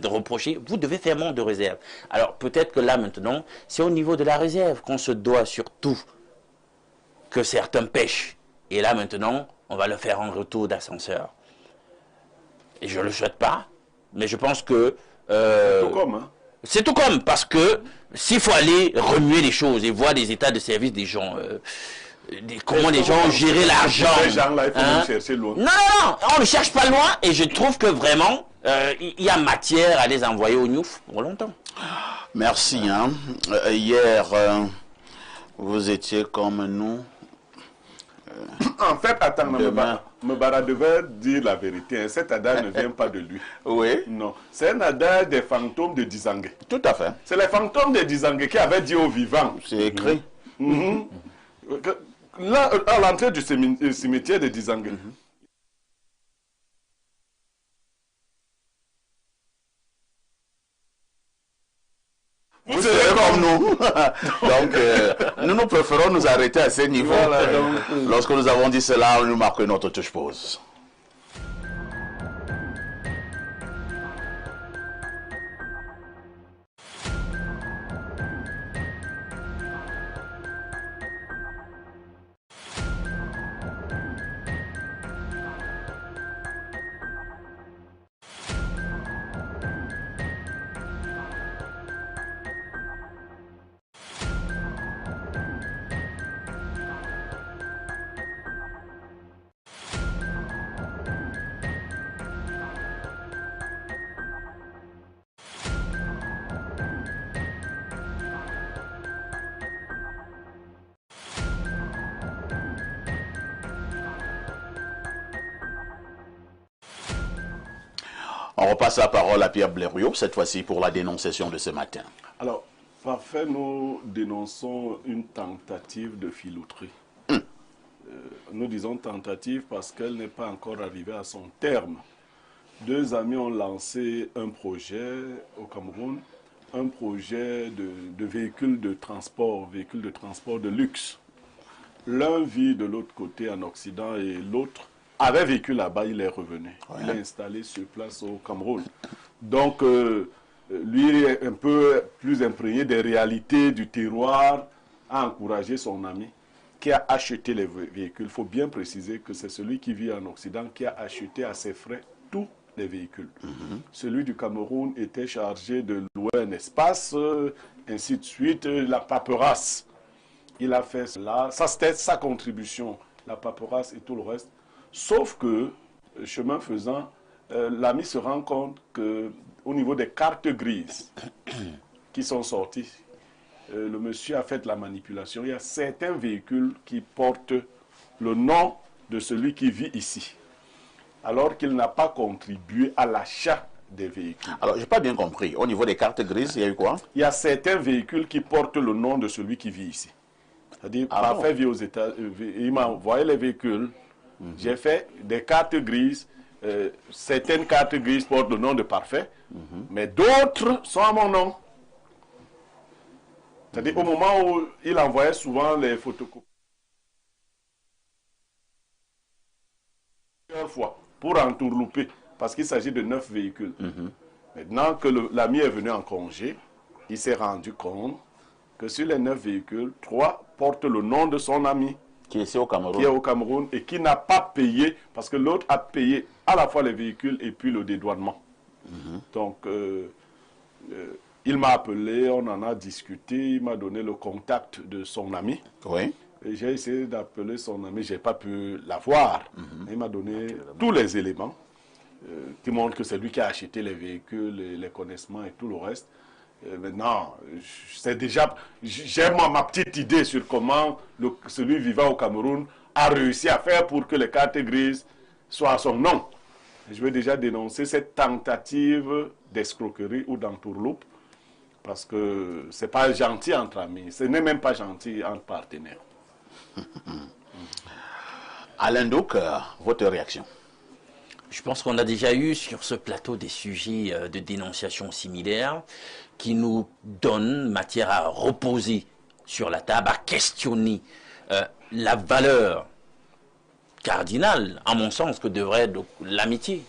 reproché, vous devez faire montre de réserve. Alors peut-être que là maintenant, c'est au niveau de la réserve qu'on se doit surtout que certains pêchent. Et là maintenant, on va le faire en retour d'ascenseur. Et je ne le souhaite pas, mais je pense que... c'est tout comme, hein? C'est tout comme, parce que s'il faut aller remuer les choses et voir des états de service des gens, comment les gens ont géré l'argent. Ces gens-là, il faut nous chercher loin. Non, on ne cherche pas loin, et je trouve que vraiment, il y a matière à les envoyer au Niouf pour longtemps. Merci. Hein. Hier, vous étiez comme nous. En fait, attends, Demain. Mbara devait dire la vérité. Hein. Cet adage ne vient pas de lui. Oui, Non, c'est un adage des fantômes de Dizangue. tout à fait. C'est les fantômes de Dizangue qui avaient dit aux vivants. C'est écrit. Là, à l'entrée du cimetière de Dizangue, Vous serez comme nous. Donc, nous préférons nous arrêter à ce niveau. Voilà, donc, Lorsque nous avons dit cela, nous marquons notre touche pause. On repasse la parole à Pierre Blériot, cette fois-ci pour la dénonciation de ce matin. alors, parfait, nous dénonçons une tentative de filouterie. Nous disons tentative parce qu'elle n'est pas encore arrivée à son terme. Deux amis ont lancé un projet au Cameroun, un projet de véhicule de transport de luxe. L'un vit de l'autre côté en Occident et l'autre avait vécu là-bas, il est revenu. Ouais. Il est installé sur place au Cameroun. Donc, lui est un peu plus imprégné des réalités du terroir, a encouragé son ami qui a acheté les véhicules. Il faut bien préciser que c'est celui qui vit en Occident qui a acheté à ses frais tous les véhicules. Celui du Cameroun était chargé de louer un espace, ainsi de suite, la paperasse. Il a fait cela, ça c'était sa contribution, la paperasse et tout le reste. Sauf que, chemin faisant, l'ami se rend compte qu'au niveau des cartes grises qui sont sorties, le monsieur a fait la manipulation. Il y a certains véhicules qui portent le nom de celui qui vit ici, alors qu'il n'a pas contribué à l'achat des véhicules. Alors, je n'ai pas bien compris. Au niveau des cartes grises, il y a eu quoi? Il y a certains véhicules qui portent le nom de celui qui vit ici. C'est-à-dire, Parfait vit aux États-Unis. Il m'a envoyé les véhicules. J'ai fait des cartes grises. Certaines cartes grises portent le nom de Parfait, mais d'autres sont à mon nom. C'est-à-dire, au moment où il envoyait souvent les photocopies, fois pour entourlouper, parce qu'il s'agit de 9 véhicules. Maintenant que l'ami est venu en congé, il s'est rendu compte que sur les 9 véhicules, 3 portent le nom de son ami. Qui est ici au Cameroun. Qui est au Cameroun et qui n'a pas payé, parce que l'autre a payé à la fois les véhicules et puis le dédouanement. Donc, il m'a appelé, on en a discuté, il m'a donné le contact de son ami. Oui. Et j'ai essayé d'appeler son ami, je n'ai pas pu l'avoir. Il m'a donné tous les éléments qui montrent que c'est lui qui a acheté les véhicules, les connaissements et tout le reste. Maintenant, c'est déjà, j'ai ma petite idée sur comment celui vivant au Cameroun a réussi à faire pour que les cartes grises soient à son nom. Je vais déjà dénoncer cette tentative d'escroquerie ou d'entourloupe parce que ce n'est pas gentil entre amis, ce n'est même pas gentil entre partenaires. Alain Douk, votre réaction? Je pense qu'on a déjà eu sur ce plateau des sujets de dénonciation similaires qui nous donnent matière à reposer sur la table, à questionner la valeur cardinale, à mon sens, que devrait être l'amitié.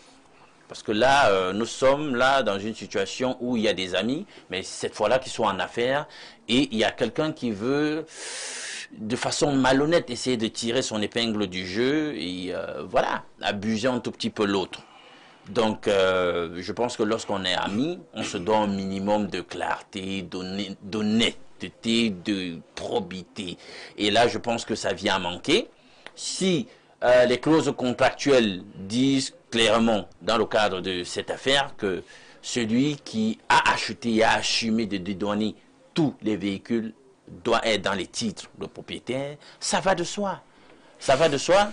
Parce que là, nous sommes là dans une situation où il y a des amis, mais cette fois-là qui sont en affaires, et il y a quelqu'un qui veut, de façon malhonnête, essayer de tirer son épingle du jeu et voilà, abuser un tout petit peu l'autre. Donc, je pense que lorsqu'on est amis, on se donne un minimum de clarté, d'honnêteté, de probité. Et là, je pense que ça vient à manquer. Si les clauses contractuelles disent clairement, dans le cadre de cette affaire, que celui qui a acheté et a assumé de dédouaner tous les véhicules doit être dans les titres de propriétaire. Ça va de soi. Ça va de soi.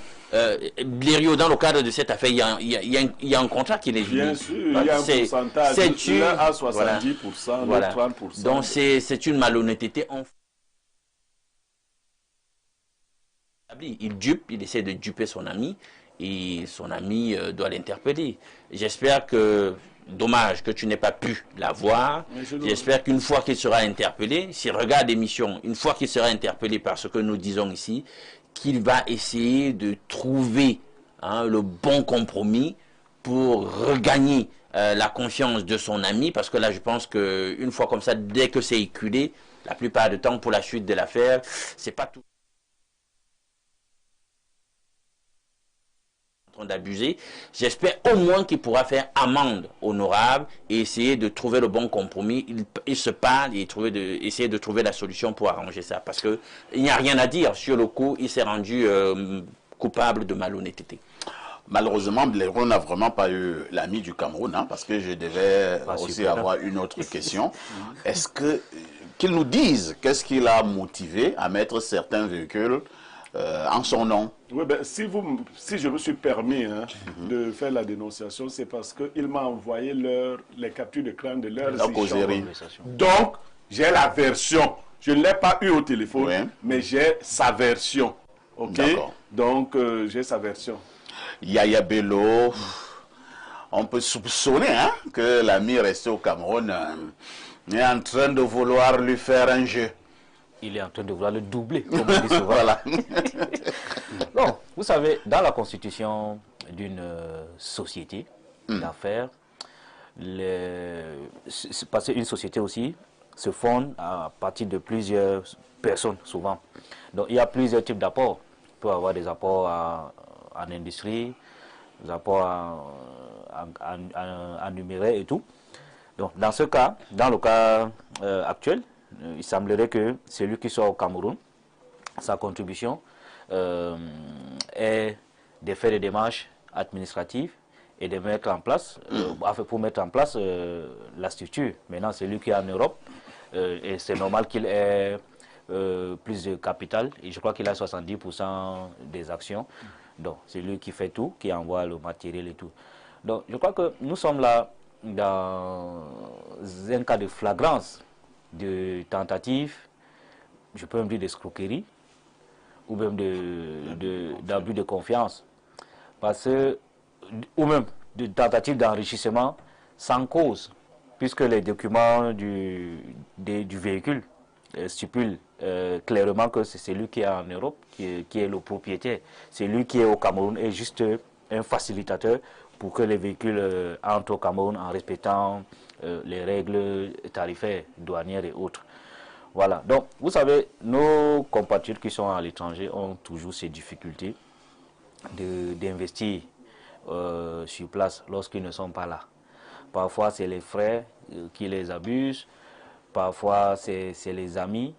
Blériot, dans le cadre de cette affaire, il y a un contrat qui est Bien sûr, il y a un pourcentage. L'un à 70%, voilà. l'autre 30%. Donc c'est une malhonnêteté. Il dupe, il essaie de duper son ami et son ami doit l'interpeller. J'espère que, dommage que tu n'aies pas pu la voir. J'espère qu'une fois qu'il sera interpellé, s'il regarde l'émission, une fois qu'il sera interpellé par ce que nous disons ici, qu'il va essayer de trouver le bon compromis pour regagner la confiance de son ami, parce que là je pense qu'une fois comme ça, dès que c'est éculé, la plupart du temps pour la suite de l'affaire, c'est pas tout d'abuser. J'espère au moins qu'il pourra faire amende honorable et essayer de trouver le bon compromis. Il se parle et essayer de trouver la solution pour arranger ça. Parce qu'il n'y a rien à dire. Sur le coup, il s'est rendu coupable de malhonnêteté. Malheureusement, Blériot n'a vraiment pas eu l'ami du Cameroun, parce que je devais aussi avoir une autre question. Est-ce qu'il nous dise qu'est-ce qui l'a motivé à mettre certains véhicules en son nom? Oui, ben, si je me suis permis de faire la dénonciation, c'est parce qu'il m'a envoyé les captures d'écran de leurs causerie. Donc, j'ai la version. Je ne l'ai pas eu au téléphone, mais j'ai sa version. Ok. Donc, j'ai sa version. Yaya Bello, on peut soupçonner que l'ami resté au Cameroun est en train de vouloir lui faire un jeu. Il est en train de vouloir le doubler, comme on dit souvent. Voilà. Non, vous savez, dans la constitution d'une société d'affaires, parce qu'une société aussi se fonde à partir de plusieurs personnes, souvent. Donc, il y a plusieurs types d'apports. Il peut y avoir des apports en industrie, des apports en numérique et tout. Donc, dans ce cas, dans le cas actuel, il semblerait que celui qui soit au Cameroun, sa contribution est de faire des démarches administratives et de mettre en place, pour mettre en place la structure. Maintenant, celui qui est en Europe, et c'est normal qu'il ait plus de capital, et je crois qu'il a 70% des actions. Donc, c'est lui qui fait tout, qui envoie le matériel et tout. Donc, je crois que nous sommes là dans un cas de flagrance, de tentative, je peux même dire d'escroquerie, ou même d'abus de confiance, ou même de tentative d'enrichissement sans cause, puisque les documents du véhicule stipulent clairement que c'est celui qui est en Europe qui est le propriétaire. Celui qui est au Cameroun est juste un facilitateur pour que les véhicules entrent au Cameroun en respectant les règles tarifaires, douanières et autres. Voilà. Donc, vous savez, nos compatriotes qui sont à l'étranger ont toujours ces difficultés d'investir sur place lorsqu'ils ne sont pas là. Parfois, c'est les frères qui les abusent. Parfois, c'est les amis.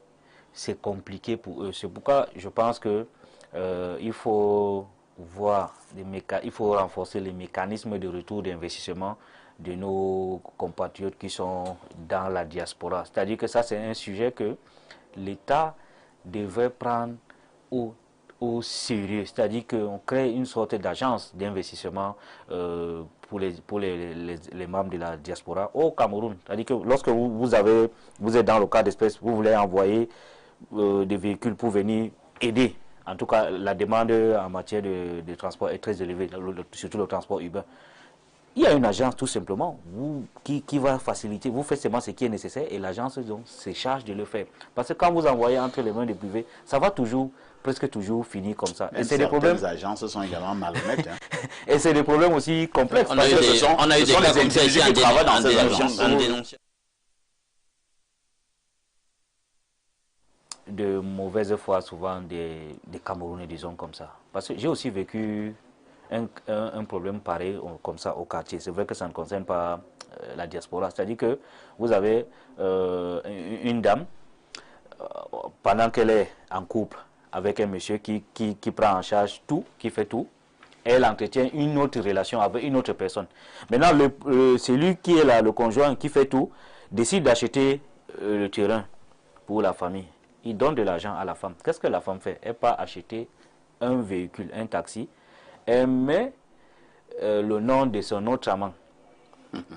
C'est compliqué pour eux. C'est pourquoi je pense que il faut il faut renforcer les mécanismes de retour d'investissement de nos compatriotes qui sont dans la diaspora. C'est-à-dire que ça, c'est un sujet que l'État devrait prendre au sérieux. C'est-à-dire qu'on crée une sorte d'agence d'investissement pour les membres de la diaspora au Cameroun. C'est-à-dire que lorsque vous êtes dans le cas d'espèce, vous voulez envoyer des véhicules pour venir aider. En tout cas, la demande en matière de transport est très élevée, surtout le transport urbain. Il y a une agence tout simplement qui va faciliter, vous faites seulement ce qui est nécessaire et l'agence se charge de le faire. Parce que quand vous envoyez entre les mains des privés, ça va presque toujours finir comme ça. Et c'est des problèmes. Les agences sont également malhonnêtes. Et c'est des problèmes aussi complexes. On a eu des cas comme ça ici qui travaillent dans ces agences. De mauvaise foi souvent des Camerounais, disons comme ça. Parce que j'ai aussi vécu un problème pareil comme ça au quartier. C'est vrai que ça ne concerne pas la diaspora. C'est-à-dire que vous avez une dame, pendant qu'elle est en couple avec un monsieur qui prend en charge tout, qui fait tout. Et elle entretient une autre relation avec une autre personne. Maintenant, celui qui est là, le conjoint qui fait tout, décide d'acheter le terrain pour la famille. Il donne de l'argent à la femme. Qu'est-ce que la femme fait? Elle part acheter un véhicule, un taxi. Elle met le nom de son autre amant.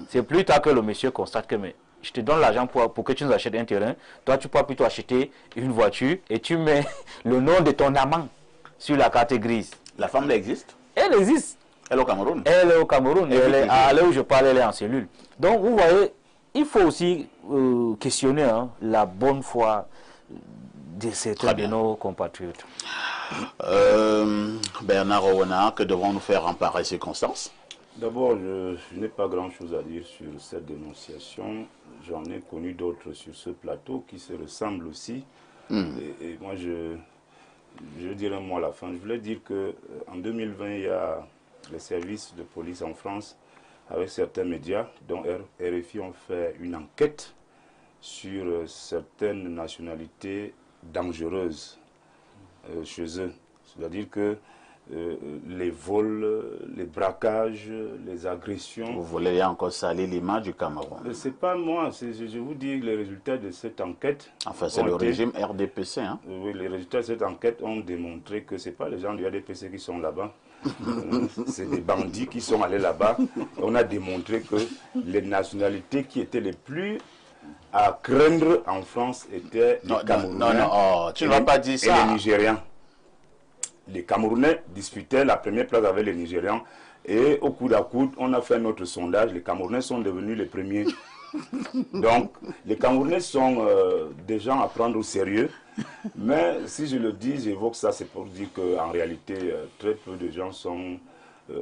C'est plus tard que le monsieur constate que mais, je te donne l'argent pour que tu nous achètes un terrain. Toi, tu peux plutôt acheter une voiture et tu mets le nom de ton amant sur la carte grise. La femme, elle existe? Elle existe. Elle est au Cameroun? Elle est au Cameroun. À l'heure où je parle, elle est en cellule. Donc, vous voyez, il faut aussi questionner la bonne foi de certains de nos compatriotes. Bernard Owona, que devons-nous faire en pareille circonstance? D'abord, je n'ai pas grand-chose à dire sur cette dénonciation. J'en ai connu d'autres sur ce plateau qui se ressemblent aussi. Et moi, je dirais un mot à la fin. Je voulais dire qu'en 2020, il y a les services de police en France, avec certains médias, dont RFI, ont fait une enquête sur certaines nationalités dangereuses chez eux. C'est-à-dire que les vols, les braquages, les agressions... Vous voulez encore salir l'image du Cameroun? C'est pas moi, je vous dis les résultats de cette enquête... Enfin, c'est le régime RDPC, hein? Oui, les résultats de cette enquête ont démontré que ce n'est pas les gens du RDPC qui sont là-bas. C'est des bandits qui sont allés là-bas. On a démontré que les nationalités qui étaient les plus à craindre en France étaient les Camerounais. Tu ne vas pas dire ça. Et les Nigériens. Les Camerounais disputaient la première place avec les Nigérians. Et au coude à coude, on a fait notre sondage. Les Camerounais sont devenus les premiers. Donc, les Camerounais sont des gens à prendre au sérieux. Mais si je le dis, j'évoque ça, c'est pour dire qu'en réalité, très peu de gens sont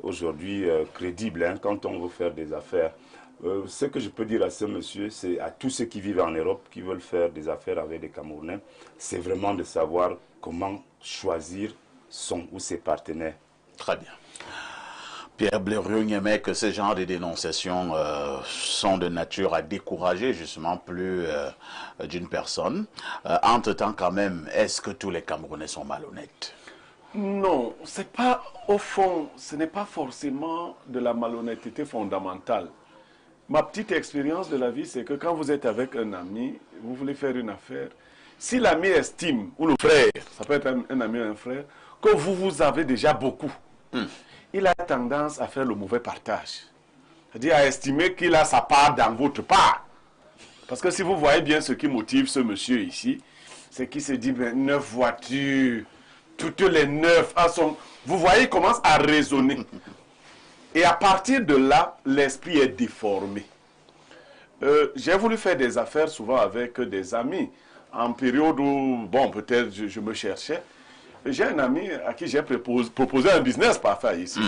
aujourd'hui crédibles quand on veut faire des affaires. Ce que je peux dire à ce monsieur, c'est à tous ceux qui vivent en Europe, qui veulent faire des affaires avec des Camerounais, c'est vraiment de savoir comment choisir son ou ses partenaires. Très bien. Pierre Blériot aimait que ce genre de dénonciations sont de nature à décourager justement plus d'une personne. Entre-temps quand même, est-ce que tous les Camerounais sont malhonnêtes? Non, c'est pas au fond, ce n'est pas forcément de la malhonnêteté fondamentale. Ma petite expérience de la vie, c'est que quand vous êtes avec un ami, vous voulez faire une affaire, si l'ami estime, ou le frère, ça peut être un ami ou un frère, que vous avez déjà beaucoup, il a tendance à faire le mauvais partage. C'est-à-dire à estimer qu'il a sa part dans votre part. Parce que si vous voyez bien ce qui motive ce monsieur ici, c'est qu'il se dit, ben, 9 voitures, toutes les 9 à son... Vous voyez, il commence à raisonner. Et à partir de là, l'esprit est déformé. J'ai voulu faire des affaires souvent avec des amis. En période où, bon, peut-être je me cherchais. J'ai un ami à qui j'ai proposé un business parfait ici.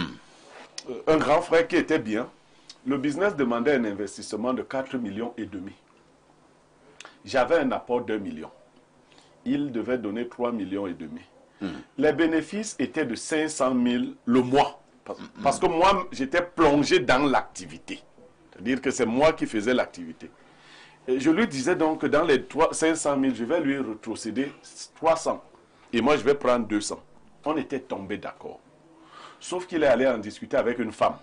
Un grand frère qui était bien. Le business demandait un investissement de 4,5 millions. J'avais un apport d'1 million. Il devait donner 3,5 millions. Les bénéfices étaient de 500 000 le mois. Parce que moi, j'étais plongé dans l'activité. C'est-à-dire que c'est moi qui faisais l'activité. Je lui disais donc que dans les 500 000, je vais lui retrocéder 300. Et moi, je vais prendre 200. On était tombés d'accord. Sauf qu'il est allé en discuter avec une femme.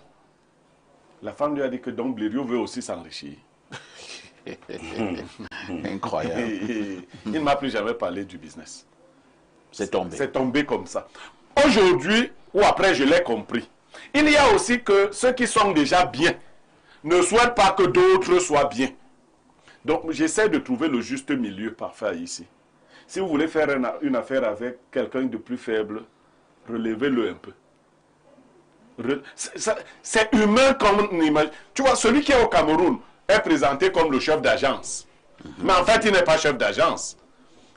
La femme lui a dit que donc Blériot veut aussi s'enrichir. Incroyable. Et il ne m'a plus jamais parlé du business. C'est tombé. C'est tombé comme ça. Aujourd'hui, ou après, je l'ai compris. Il y a aussi que ceux qui sont déjà bien ne souhaitent pas que d'autres soient bien. Donc, j'essaie de trouver le juste milieu parfait ici. Si vous voulez faire une affaire avec quelqu'un de plus faible, relevez-le un peu. C'est humain comme on imagine. Tu vois, celui qui est au Cameroun est présenté comme le chef d'agence. Mais en fait, il n'est pas chef d'agence.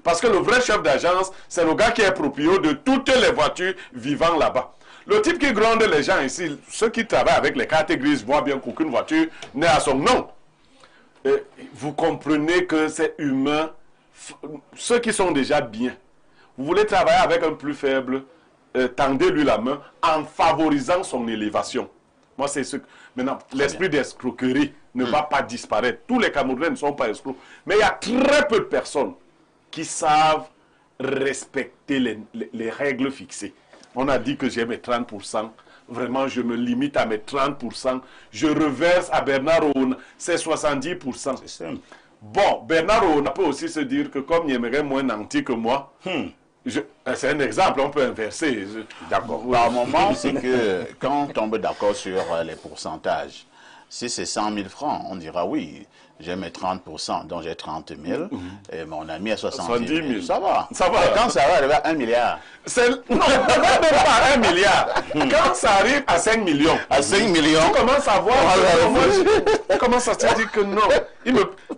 Parce que le vrai chef d'agence, c'est le gars qui est propriétaire de toutes les voitures vivant là-bas. Le type qui gronde les gens ici, ceux qui travaillent avec les cartes grises voient bien qu'aucune voiture n'est à son nom. Et vous comprenez que c'est humain. Ceux qui sont déjà bien, vous voulez travailler avec un plus faible, tendez-lui la main en favorisant son élévation. Moi, c'est ce que... Maintenant, l'esprit d'escroquerie ne va pas disparaître. Tous les Camerounais ne sont pas escrocs. Mais il y a très peu de personnes qui savent respecter les règles fixées. On a dit que j'ai mes 30%. Vraiment, je me limite à mes 30%. Je reverse à Bernard Ouna ses 70%. C'est simple. Bon, Bernard Ouna peut aussi se dire que comme il aimerait moins nanti que moi, c'est un exemple, on peut inverser. D'accord. Par moment, c'est que quand on tombe d'accord sur les pourcentages, si c'est 100 000 francs, on dira oui, j'ai mes 30%, donc j'ai 30 000, et mon ami a 70 000. Ça va. Ça va. Et quand ça va arriver à 1 milliard. Non, même pas 1 milliard. Quand ça arrive à 5 millions. À 5 millions. On commence à voir. On commence à se dire que non.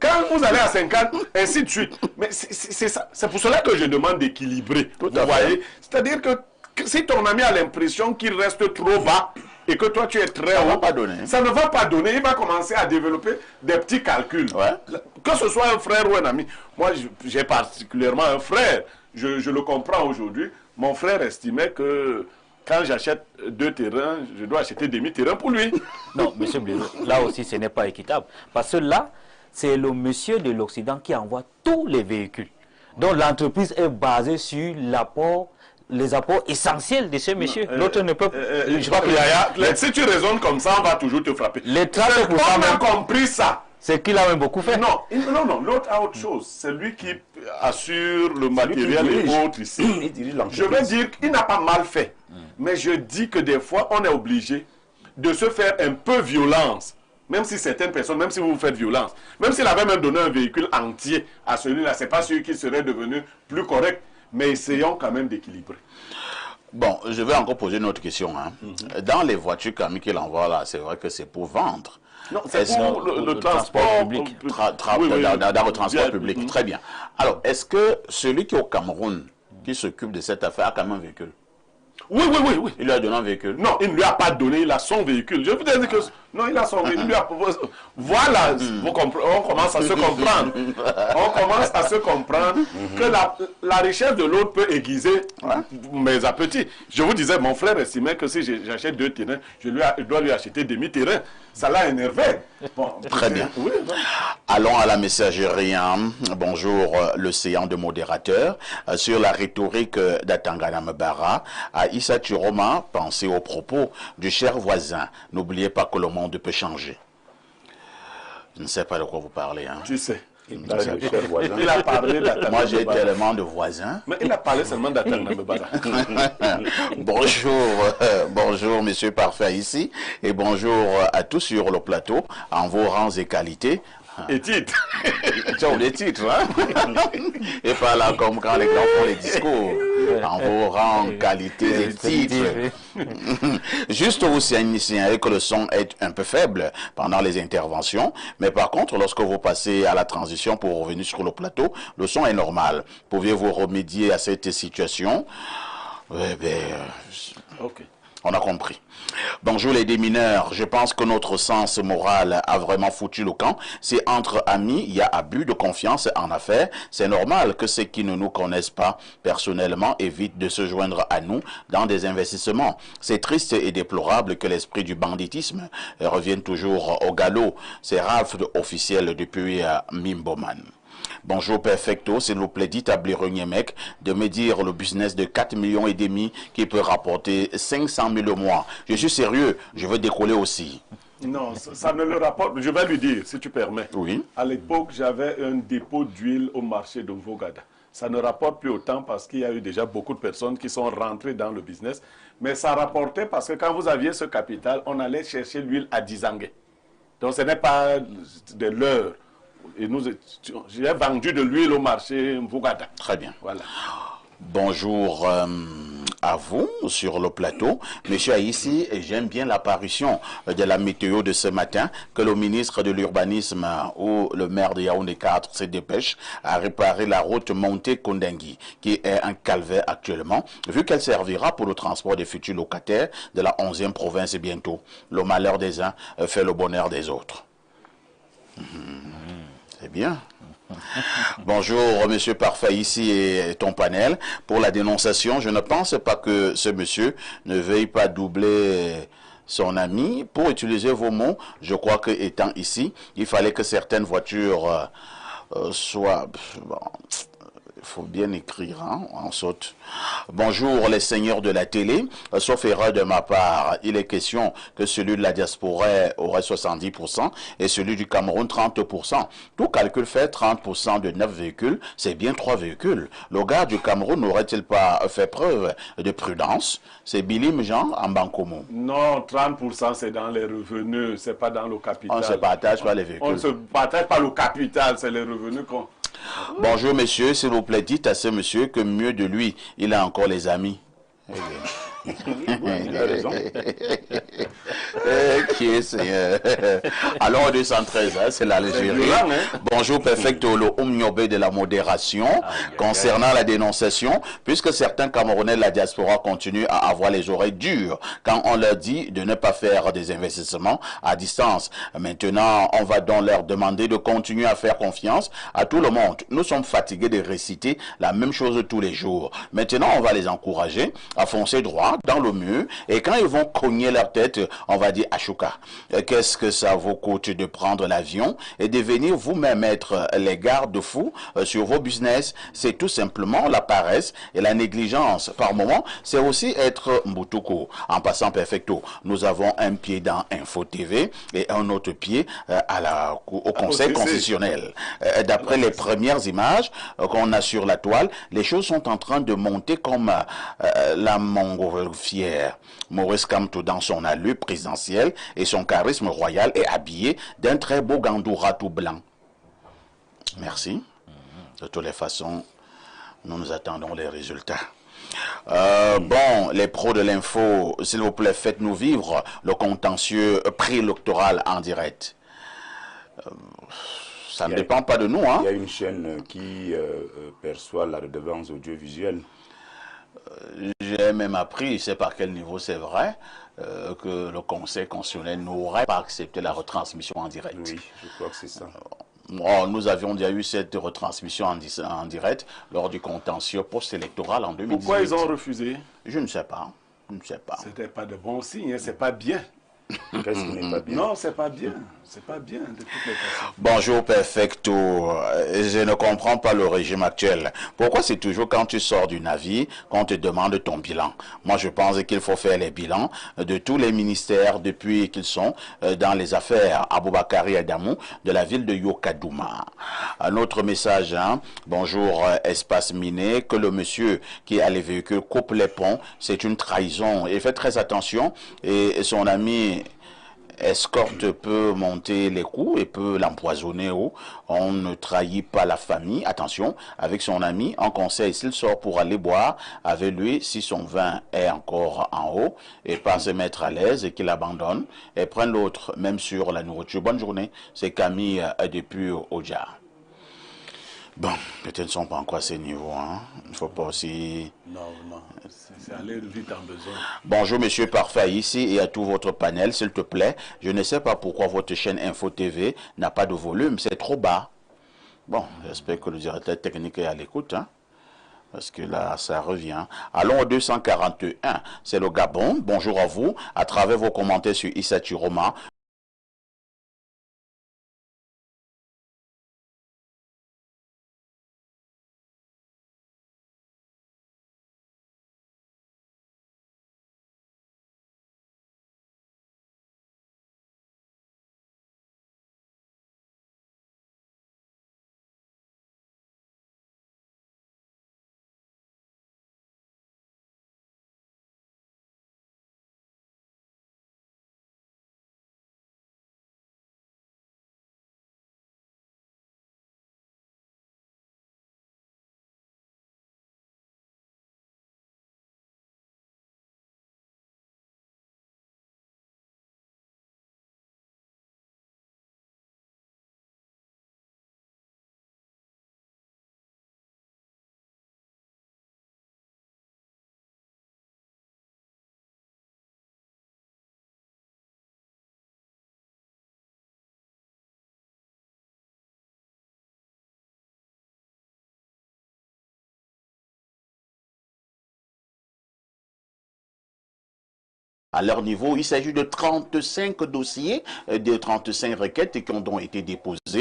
Quand vous allez à 50, ainsi de suite. Mais c'est ça. C'est pour cela que je demande d'équilibrer. Vous voyez? C'est-à-dire que si ton ami a l'impression qu'il reste trop bas, et que toi tu es très haut, ça ne va pas donner. Il va commencer à développer des petits calculs. Ouais. Que ce soit un frère ou un ami. Moi, j'ai particulièrement un frère. Je le comprends aujourd'hui. Mon frère estimait que quand j'achète 2 terrains, je dois acheter demi-terrain pour lui. Non, monsieur Blaireau, là aussi ce n'est pas équitable. Parce que là, c'est le monsieur de l'Occident qui envoie tous les véhicules. Donc l'entreprise est basée sur les apports essentiels de ce monsieur. L'autre ne peut pas. Je crois que si tu raisonnes comme ça, on va toujours te frapper. Les 30% on a compris ça. C'est qu'il a même beaucoup fait. Non, l'autre a autre chose. C'est lui qui assure le matériel et autres ici. Je veux dire qu'il n'a pas mal fait. Mais je dis que des fois, on est obligé de se faire un peu violence. Même si certaines personnes, même si vous vous faites violence, même s'il avait même donné un véhicule entier à celui-là, ce n'est pas celui qui serait devenu plus correct. Mais essayons quand même d'équilibrer. Bon, je vais encore poser une autre question. Dans les voitures qu'il envoie là, c'est vrai que c'est pour vendre. Non, c'est pour le transport public. Dans le transport public, très bien. Alors, est-ce que celui qui est au Cameroun, qui s'occupe de cette affaire, a quand même un véhicule? Oui. Il lui a donné un véhicule? Non, il ne lui a pas donné, il a son véhicule. Je vous dis que... Non, il a son véhicule. Voilà, on commence à se comprendre. On commence à se comprendre que la richesse de l'autre peut aiguiser mes appétits. Je vous disais, mon frère estimait que si j'achète 2 terrains, je dois lui acheter demi-terrain. Ça l'a énervé. Bon, très bien. Oui. Allons à la messagerie. Bonjour, le séant de modérateur. Sur la rhétorique d'Atangana Mbara, à Issa Chiroma, pensez aux propos du cher voisin. N'oubliez pas que le monde peut changer. Je ne sais pas de quoi vous parlez. Tu sais. Il a parlé d'Atangana. Moi, j'ai tellement de voisins. Mais il a parlé seulement d'Atangana Mbara. Bonjour, monsieur Parfait ici. Et bonjour à tous sur le plateau, en vos rangs et qualités. Et titres. Les titres, hein? Et pas là comme quand les grands font les discours. En vos rangs, qualité et titres. Juste vous signalez que le son est un peu faible pendant les interventions. Mais par contre, lorsque vous passez à la transition pour revenir sur le plateau, le son est normal. Pouviez-vous remédier à cette situation? Ok. On a compris. Bonjour les démineurs, je pense que notre sens moral a vraiment foutu le camp. C'est entre amis, il y a abus de confiance en affaires. C'est normal que ceux qui ne nous connaissent pas personnellement évitent de se joindre à nous dans des investissements. C'est triste et déplorable que l'esprit du banditisme revienne toujours au galop. C'est Ralph officiel depuis Mimboman. Bonjour Perfecto, s'il vous plaît, dites à Blaireau Niemek de me dire le business de 4,5 millions qui peut rapporter 500 000 au mois. Je suis sérieux, je veux décoller aussi. Non, ça ne le rapporte. Je vais lui dire, si tu permets. Oui. À l'époque, j'avais un dépôt d'huile au marché de Vogada. Ça ne rapporte plus autant parce qu'il y a eu déjà beaucoup de personnes qui sont rentrées dans le business. Mais ça rapportait parce que quand vous aviez ce capital, on allait chercher l'huile à Dizangue. Donc ce n'est pas de l'heure. Et j'ai vendu de l'huile au marché Mvugada. Très bien. Voilà. Bonjour à vous sur le plateau. Monsieur Aïssi, j'aime bien l'apparition de la météo de ce matin que le ministre de l'Urbanisme ou le maire de Yaoundé 4 se dépêche à réparer la route montée Kondengui qui est un calvaire actuellement, vu qu'elle servira pour le transport des futurs locataires de la 11e province bientôt. Le malheur des uns fait le bonheur des autres. C'est bien. Bonjour, monsieur Parfait, ici est ton panel. Pour la dénonciation, je ne pense pas que ce monsieur ne veuille pas doubler son ami. Pour utiliser vos mots, je crois que étant ici, il fallait que certaines voitures soient... Bon, faut bien écrire, hein, on saute. Bonjour les seigneurs de la télé, sauf erreur de ma part, il est question que celui de la diaspora aurait 70% et celui du Cameroun 30%. Tout calcul fait 30% de 9 véhicules, c'est bien 3 véhicules. Le gars du Cameroun n'aurait-il pas fait preuve de prudence? C'est Bilim Jean en Bancomo. Non, 30% c'est dans les revenus, c'est pas dans le capital. On se partage pas les véhicules. On ne se partage pas le capital, c'est les revenus qu'on... Bonjour monsieur, s'il vous plaît, dites à ce monsieur que mieux de lui, il a encore les amis. Il a raison. Qui est Seigneur? Alors 213, hein, c'est l'Algérie. Bonjour perfecto, le Omniobe de la modération concernant la dénonciation, puisque certains Camerounais de la diaspora continuent à avoir les oreilles dures quand on leur dit de ne pas faire des investissements à distance. Maintenant, on va donc leur demander de continuer à faire confiance à tout le monde. Nous sommes fatigués de réciter la même chose tous les jours. Maintenant, on va les encourager à foncer droit dans le mur, et quand ils vont cogner leur tête, on va dire Ashoka. Qu'est-ce que ça vous coûte de prendre l'avion et de venir vous-même être les garde-fous sur vos business? C'est tout simplement la paresse et la négligence. Par moment, c'est aussi être Mbutuko. En passant perfecto, nous avons un pied dans Info TV et un autre pied au Conseil constitutionnel. D'après les premières images qu'on a sur la toile, les choses sont en train de monter comme la montgolfière. Maurice Kamto, dans son allure présidentielle et son charisme royal, est habillé d'un très beau gandoura tout blanc. Merci. De toutes les façons, nous attendons les résultats. Bon, les pros de l'info, s'il vous plaît, faites-nous vivre le contentieux préélectoral en direct. Ça ne dépend pas de nous, hein. Il y a une chaîne qui perçoit la redevance audiovisuelle. J'ai même appris, je sais par quel niveau c'est vrai, que le Conseil constitutionnel n'aurait pas accepté la retransmission en direct. Oui, je crois que c'est ça. Nous avions déjà eu cette retransmission en direct lors du contentieux post-électoral en 2018. Pourquoi ils ont refusé? Je ne sais pas. Je ne sais pas. C'était pas de bons signes, hein, c'est pas bien. Qu'est-ce qui n'est pas bien? Non, c'est pas bien. C'est pas bien de toutes les façons. Bonjour perfecto. Je ne comprends pas le régime actuel. Pourquoi c'est toujours quand tu sors du navire qu'on te demande ton bilan? Moi, je pense qu'il faut faire les bilans de tous les ministères depuis qu'ils sont dans les affaires Aboubakari Adamou de la ville de Yokadouma. Un autre message, hein? Bonjour espace miné, que le monsieur qui a les véhicules coupe les ponts, c'est une trahison. Et faites très attention. Et son ami escorte peut monter les coups et peut l'empoisonner. On ne trahit pas la famille. Attention, avec son ami, en conseil, s'il sort pour aller boire avec lui, si son vin est encore en haut, et pas se mettre à l'aise et qu'il abandonne, et prenne l'autre, même sur la nourriture. Bonne journée, c'est Camille depuis Oja. Bon, peut-être ne sont pas encore à ce niveau, hein. Il ne faut pas aussi... Non, non, c'est aller vite en besoin. Bonjour Monsieur Parfait, ici et à tout votre panel, s'il te plaît. Je ne sais pas pourquoi votre chaîne Info TV n'a pas de volume, c'est trop bas. Bon, j'espère que le directeur technique est à l'écoute, hein, parce que là, ça revient. Allons au 241, c'est le Gabon. Bonjour à vous, à travers vos commentaires sur Issa Chiroma. à leur niveau. Il s'agit de 35 dossiers, de 35 requêtes qui ont donc été déposées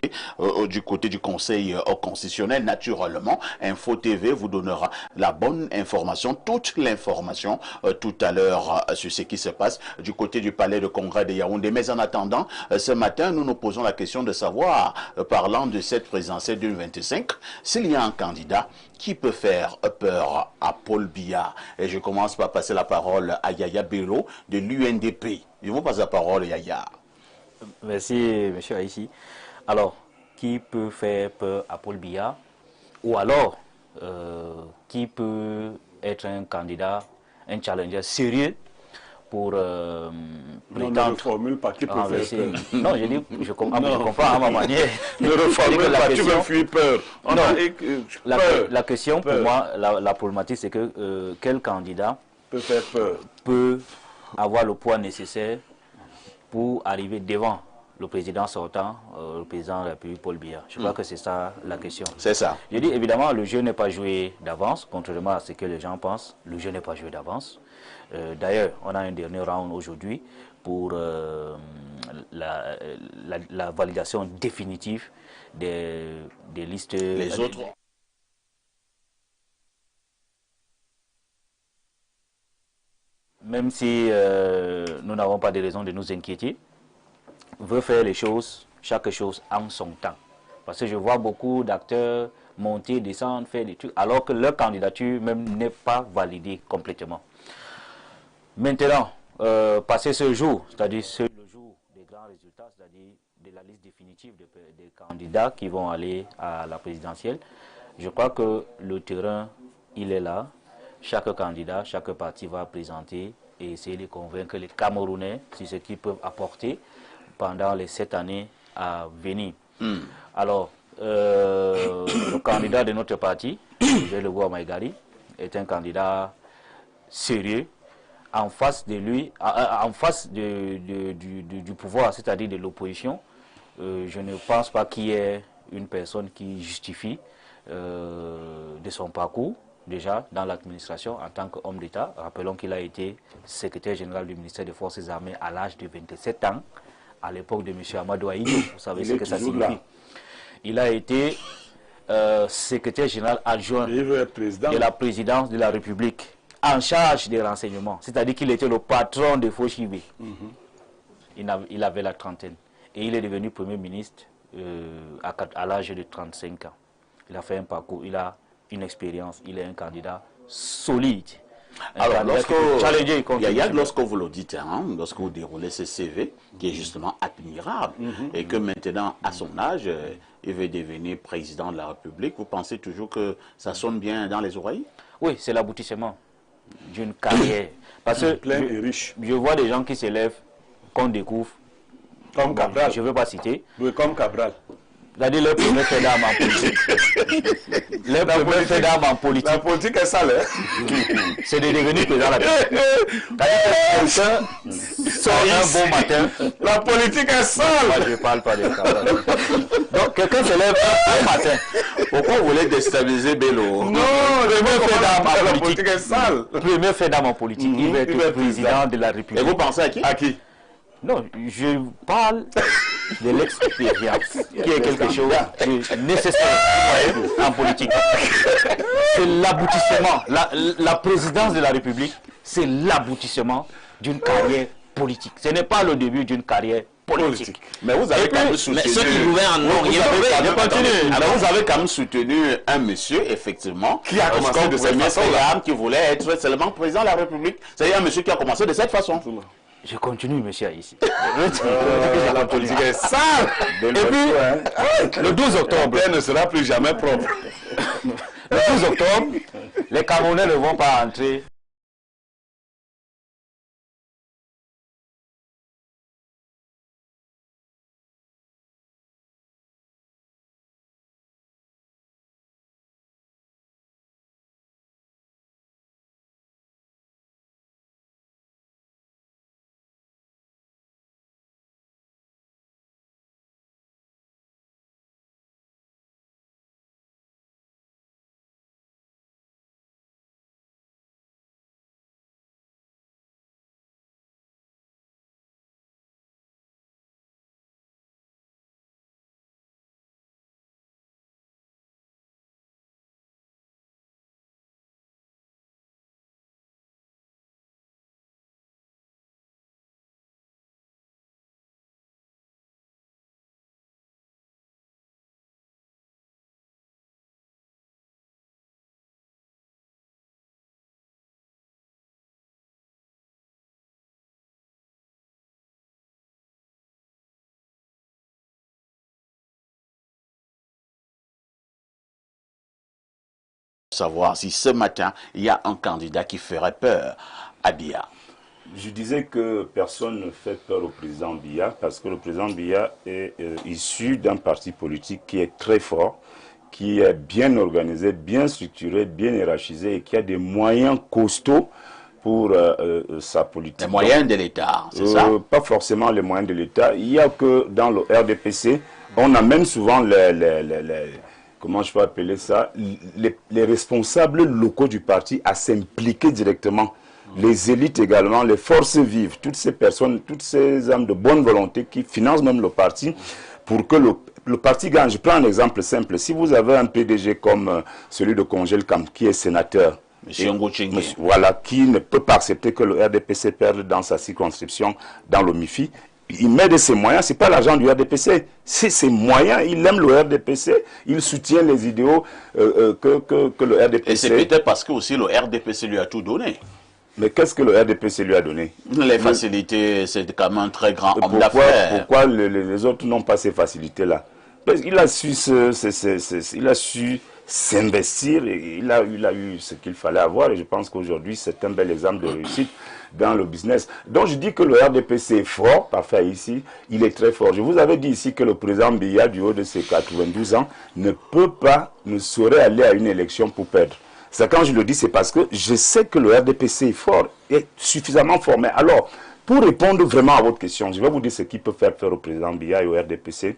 du côté du Conseil constitutionnel. Naturellement, Info TV vous donnera la bonne information, toute l'information tout à l'heure sur ce qui se passe du côté du palais de congrès de Yaoundé. Mais en attendant, ce matin, nous nous posons la question de savoir, parlant de cette présidentielle 2025, s'il y a un candidat qui peut faire peur à Paul Biya. Et je commence par passer la parole à Yaya Bello de l'UNDP. Je vous passe la parole, Yaya. Merci, M. Haïssi. Alors, qui peut faire peur à Paul Biya? Ou alors, qui peut être un candidat, un challenger sérieux pour Non, ne reformule pas qui peut faire peur. Non, je comprends à ma manière. Ne reformule pas, tu me fuis peur. La question, pour moi, la problématique, c'est que quel candidat peut faire peur, peut avoir le poids nécessaire pour arriver devant le président sortant, le président de la République, Paul Biya. Je crois que c'est ça la question. C'est ça. Je dis évidemment, le jeu n'est pas joué d'avance, contrairement à ce que les gens pensent. Le jeu n'est pas joué d'avance. D'ailleurs, on a un dernier round aujourd'hui pour la validation définitive des listes. Les autres. Même si nous n'avons pas de raison de nous inquiéter, veut faire les choses, chaque chose en son temps. Parce que je vois beaucoup d'acteurs monter, descendre, faire des trucs, alors que leur candidature même n'est pas validée complètement. Maintenant, passer ce jour, c'est-à-dire le jour des grands résultats, c'est-à-dire de la liste définitive des candidats qui vont aller à la présidentielle, je crois que le terrain, il est là. Chaque candidat, chaque parti va présenter et essayer de convaincre les Camerounais sur ce qu'ils peuvent apporter pendant les 7 années à venir. Alors, le candidat de notre parti, Bello Maïgari, est un candidat sérieux. En face de lui, en face du pouvoir, c'est-à-dire de l'opposition, je ne pense pas qu'il y ait une personne qui justifie de son parcours, déjà dans l'administration en tant qu'homme d'État. Rappelons qu'il a été secrétaire général du ministère des Forces armées à l'âge de 27 ans, à l'époque de M. Amadou Aïdou. Vous savez ce que ça signifie. Il a été secrétaire général adjoint de la présidence de la République, en charge des renseignements, c'est-à-dire qu'il était le patron de Fauchivé. Il avait la trentaine. Et il est devenu Premier ministre à l'âge de 35 ans. Il a fait un parcours, il a une expérience, il est un candidat solide. Alors, lorsque vous le dites, lorsque vous déroulez ce CV, qui est justement admirable, et que maintenant, à son âge, il veut devenir président de la République, vous pensez toujours que ça sonne bien dans les oreilles? Oui, c'est l'aboutissement d'une carrière. Parce que plein et riche. Je vois des gens qui s'élèvent, qu'on découvre. Comme Cabral. Je ne veux pas citer. Oui, comme Cabral. C'est-à-dire leur premier fait d'armes en politique. Leur premier fait d'armes en politique. La politique est sale, hein? C'est de devenir président de la République. Quelqu'un sort un bon matin. La politique est sale. Moi, je ne parle pas de Cabral. Donc, quelqu'un se lève un matin. Pourquoi vous voulez déstabiliser Bello? Non, le premier fait d'armes en politique. La politique est sale. Premier fait d'armes en politique. Il va être président de la République. Et vous pensez à qui? À qui? Non, je parle de l'expérience, qui est quelque chose de nécessaire en politique. C'est l'aboutissement. La présidence de la République, c'est l'aboutissement d'une carrière politique. Ce n'est pas le début d'une carrière politique. Mais vous avez quand même soutenu... ceux qui gouvernent, non, vous avez quand même soutenu un monsieur, effectivement, qui a commencé de cette façon-là, qui voulait être seulement président de la République. C'est-à-dire un monsieur qui a commencé de cette façon. Je continue, monsieur, ici. La politique est sale. Et puis, le 12 octobre, elle ne sera plus jamais propre. Le 12 octobre, les Camerounais ne vont pas entrer savoir si ce matin, il y a un candidat qui ferait peur à Biya. Je disais que personne ne fait peur au président Biya parce que le président Biya est issu d'un parti politique qui est très fort, qui est bien organisé, bien structuré, bien hiérarchisé et qui a des moyens costauds pour sa politique. Les moyens de l'État, c'est ça? Pas forcément les moyens de l'État. Il y a que dans le RDPC, on amène souvent comment je peux appeler ça, les responsables locaux du parti à s'impliquer directement. Les élites également, les forces vives, toutes ces personnes, toutes ces âmes de bonne volonté qui financent même le parti pour que le parti gagne. Je prends un exemple simple. Si vous avez un PDG comme celui de Congel-Kam qui est sénateur, voilà, qui ne peut pas accepter que le RDPC perde dans sa circonscription dans le MIFI, il met de ses moyens, ce n'est pas l'argent du RDPC, c'est ses moyens, il aime le RDPC, il soutient les idéaux que le RDPC... Et c'est peut-être parce que aussi le RDPC lui a tout donné. Mais qu'est-ce que le RDPC lui a donné? Les facilités, c'est quand même un très grand homme d'affaires. Pourquoi les autres n'ont pas ces facilités-là? Parce qu'il a su s'investir et il a eu ce qu'il fallait avoir et je pense qu'aujourd'hui c'est un bel exemple de réussite dans le business. Donc je dis que le RDPC est fort, parfait ici, il est très fort. Je vous avais dit ici que le président Biya du haut de ses 92 ans ne saurait aller à une élection pour perdre. C'est quand je le dis, c'est parce que je sais que le RDPC est fort, est suffisamment fort. Mais alors, pour répondre vraiment à votre question, je vais vous dire ce qui peut faire peur au président Biya et au RDPC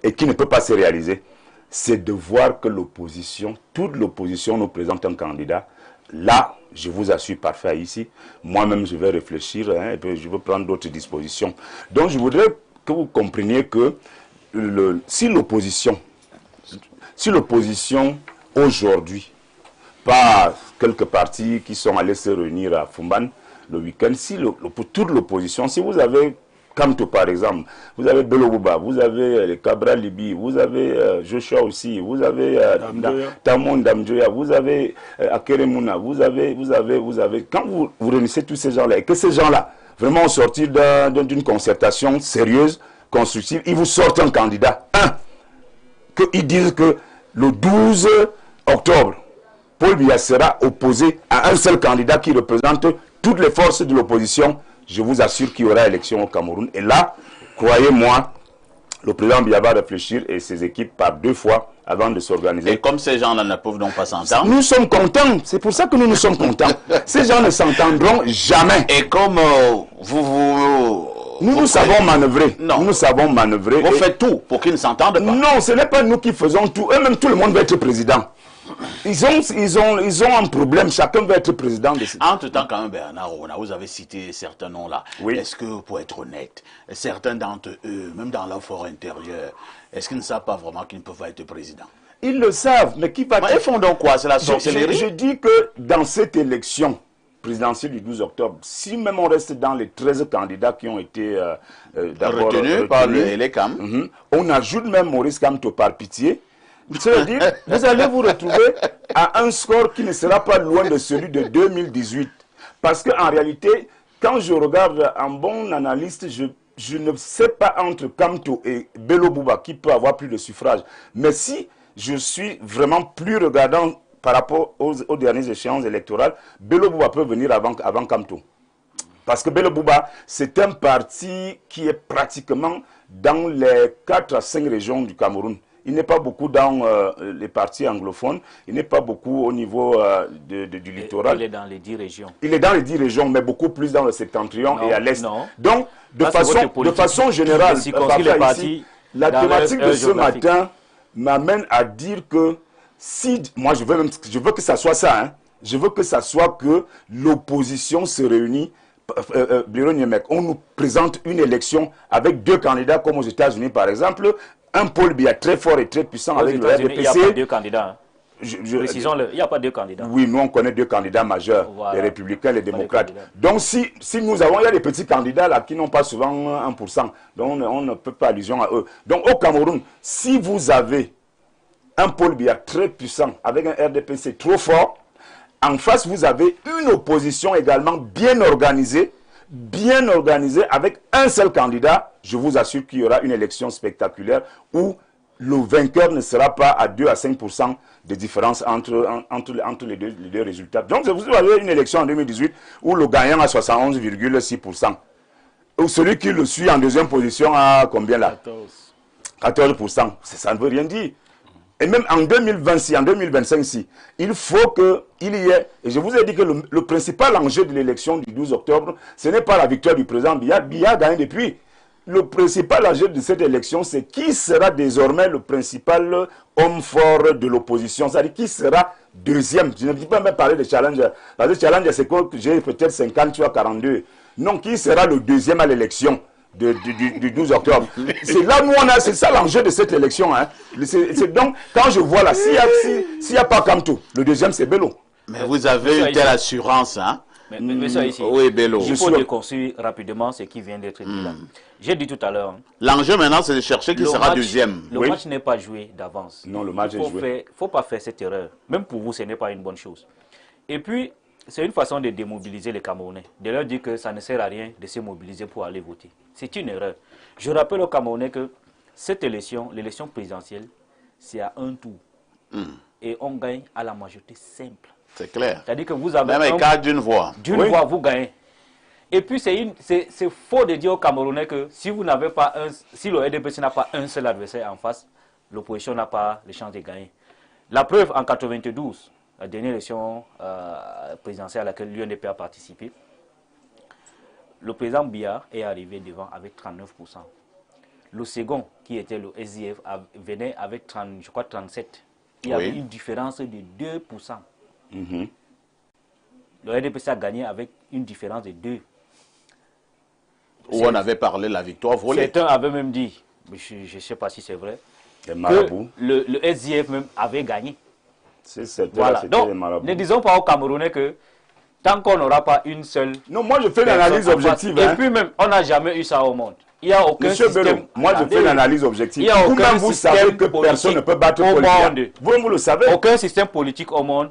et qui ne peut pas se réaliser. C'est de voir que l'opposition, toute l'opposition nous présente un candidat. Là, je vous assure, parfait ici, moi-même je vais réfléchir et puis je vais prendre d'autres dispositions. Donc je voudrais que vous compreniez que si l'opposition aujourd'hui, pas quelques partis qui sont allés se réunir à Fumban le week-end, si toute l'opposition, si vous avez Kamto par exemple, vous avez Bello Bouba, vous avez Cabral Libi, vous avez Joshua aussi, vous avez Tamon Damjoya, vous avez Akeremouna, vous avez, quand vous réunissez tous ces gens-là, et que ces gens-là vraiment sortir d'une concertation sérieuse, constructive, ils vous sortent un candidat, qu'ils disent que le 12 octobre, Paul Biya sera opposé à un seul candidat qui représente toutes les forces de l'opposition. Je vous assure qu'il y aura élection au Cameroun. Et là, croyez-moi, le président Biya va réfléchir et ses équipes par 2 fois avant de s'organiser. Et comme ces gens-là ne peuvent donc pas s'entendre. Nous sommes contents. C'est pour ça que nous sommes contents. Ces gens ne s'entendront jamais. Et comme nous savons manœuvrer. Non. Nous savons manœuvrer. Vous faites tout pour qu'ils ne s'entendent pas. Non, ce n'est pas nous qui faisons tout. Eux-mêmes, tout le monde va être président. Ils ont un problème, chacun veut être président de ce... Entre-temps, quand même, Bernard Rona, vous avez cité certains noms là. Oui. Est-ce que, pour être honnête, certains d'entre eux, même dans leur fort intérieur, est-ce qu'ils ne savent pas vraiment qu'ils ne peuvent pas être président? Ils le savent, mais qui va... Ils font donc quoi? C'est la sorcellerie? Je dis que dans cette élection présidentielle du 12 octobre, si même on reste dans les 13 candidats qui ont été retenus par les CAM, on ajoute même Maurice Kamto par pitié. C'est-à-dire, vous allez vous retrouver à un score qui ne sera pas loin de celui de 2018. Parce qu'en réalité, quand je regarde un bon analyste, je ne sais pas entre Kamto et Bello Bouba qui peut avoir plus de suffrages. Mais si je suis vraiment plus regardant par rapport aux dernières échéances électorales, Bello Bouba peut venir avant Kamto. Parce que Bello Bouba, c'est un parti qui est pratiquement dans les 4 à 5 régions du Cameroun. Il n'est pas beaucoup dans les partis anglophones, il n'est pas beaucoup au niveau du littoral. Il est dans les 10 régions. Il est dans les 10 régions, mais beaucoup plus dans le septentrion et à l'est. Donc, de façon générale, la thématique de ce matin m'amène à dire que si, moi je veux que ça soit ça, hein, je veux que ça soit que l'opposition se réunit. On nous présente une élection avec 2 candidats comme aux États-Unis par exemple. Un Paul Biya très fort et très puissant avec le RDPC. Il n'y a pas 2 candidats. Précisons-le, il n'y a pas 2 candidats. Oui, nous on connaît 2 candidats majeurs, voilà. Les républicains et les démocrates. Donc si nous avons, il y a des petits candidats là qui n'ont pas souvent 1%. Donc on ne peut pas allusion à eux. Donc au Cameroun, si vous avez un Paul Biya très puissant avec un RDPC trop fort, en face vous avez une opposition également bien organisée avec un seul candidat. Je vous assure qu'il y aura une élection spectaculaire où le vainqueur ne sera pas à 2 à 5% de différence entre les deux résultats. Donc, vous avez une élection en 2018 où le gagnant a 71,6%. Ou celui qui le suit en deuxième position a combien là? 14%. Ça ne veut rien dire. Et même en 2026, en 2025, il faut qu'il y ait... Et je vous ai dit que le principal enjeu de l'élection du 12 octobre, ce n'est pas la victoire du président Biya. Biya a gagné depuis. Le principal enjeu de cette élection, c'est qui sera désormais le principal homme fort de l'opposition. C'est-à-dire qui sera deuxième. Je ne dis pas même parler de challenger. Parce que challenger, c'est que j'ai peut-être 50 ou 42. Non, qui sera le deuxième à l'élection du 12 octobre. C'est là où on a, c'est ça l'enjeu de cette élection. Hein. C'est donc, quand je vois là, s'il n'y a pas Kamto, le deuxième c'est Bello. Mais vous avez une telle assurance, hein? Mais ça ici, oui, Bello. il faut déconstruire rapidement ce qui vient d'être dit là. J'ai dit tout à l'heure. L'enjeu maintenant, c'est de chercher qui sera deuxième. Le match n'est pas joué d'avance. Non, le match est joué. Il ne faut pas faire cette erreur. Même pour vous, ce n'est pas une bonne chose. Et puis, c'est une façon de démobiliser les Camerounais, de leur dire que ça ne sert à rien de se mobiliser pour aller voter. C'est une erreur. Je rappelle aux Camerounais que cette élection, l'élection présidentielle, c'est à un tour. Et on gagne à la majorité simple. C'est clair. C'est-à-dire que vous avez même écart d'une voix. D'une voix, vous gagnez. Et puis, c'est faux de dire aux Camerounais que si vous n'avez pas si le RDPC n'a pas un seul adversaire en face, l'opposition n'a pas les chances de gagner. La preuve, en 92, la dernière élection présidentielle à laquelle l'UNDP a participé, le président Biya est arrivé devant avec 39%. Le second, qui était le SDF, venait avec 30, je crois 37%. Il y avait une différence de 2%. Le RDPC a gagné avec une différence de 2%. Où on avait parlé de la victoire volée. Certains avaient même dit, mais je ne sais pas si c'est vrai, que le SDF même avait gagné. Voilà. Donc, ne disons pas aux Camerounais que tant qu'on n'aura pas une seule... Non, moi je fais l'analyse objective. Et puis même, on n'a jamais eu ça au monde. Il n'y a aucun Monsieur système... Bello, moi je fais l'analyse objective. Il y a aucun vous savez que personne ne peut battre Paul. Vous le savez. Aucun système politique au monde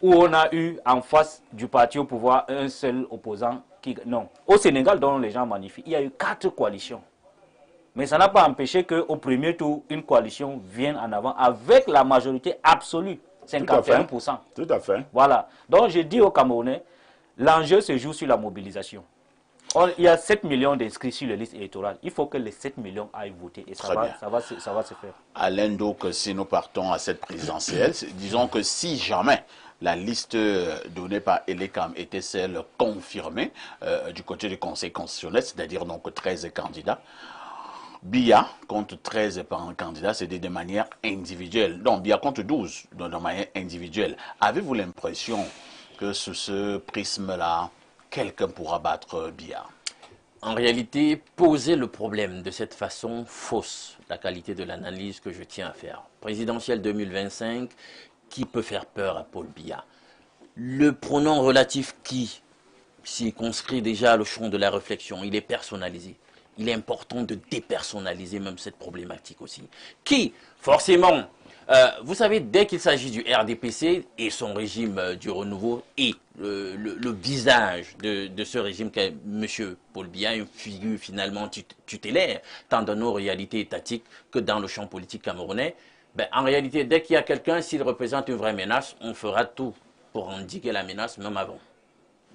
où on a eu en face du parti au pouvoir un seul opposant qui... Non. Au Sénégal, dont les gens magnifient, il y a eu 4 coalitions. Mais ça n'a pas empêché qu'au premier tour, une coalition vienne en avant avec la majorité absolue. 51%. Tout à fait. Voilà. Donc, je dis aux Camerounais, l'enjeu se joue sur la mobilisation. Il y a 7 millions d'inscrits sur les listes électorales. Il faut que les 7 millions aillent voter et ça va se faire. Alain, donc, si nous partons à cette présidentielle, disons que si jamais la liste donnée par Elekam était celle confirmée du côté du Conseil constitutionnel, c'est-à-dire donc 13 candidats, Biya compte 13 candidats, c'est de manière individuelle. Donc, Biya compte 12 de manière individuelle. Avez-vous l'impression que sous ce prisme-là, quelqu'un pourra battre Biya? En réalité, poser le problème de cette façon fausse la qualité de l'analyse que je tiens à faire. Présidentielle 2025, qui peut faire peur à Paul Biya? Le pronom relatif qui circonscrit déjà le champ de la réflexion, il est personnalisé. Il est important de dépersonnaliser même cette problématique aussi. Qui, forcément, vous savez, dès qu'il s'agit du RDPC et son régime du renouveau et le visage de ce régime qu'est M. Paul Biya, une figure finalement tutélaire, tant dans nos réalités étatiques que dans le champ politique camerounais, ben, en réalité, dès qu'il y a quelqu'un, s'il représente une vraie menace, on fera tout pour endiguer la menace même avant.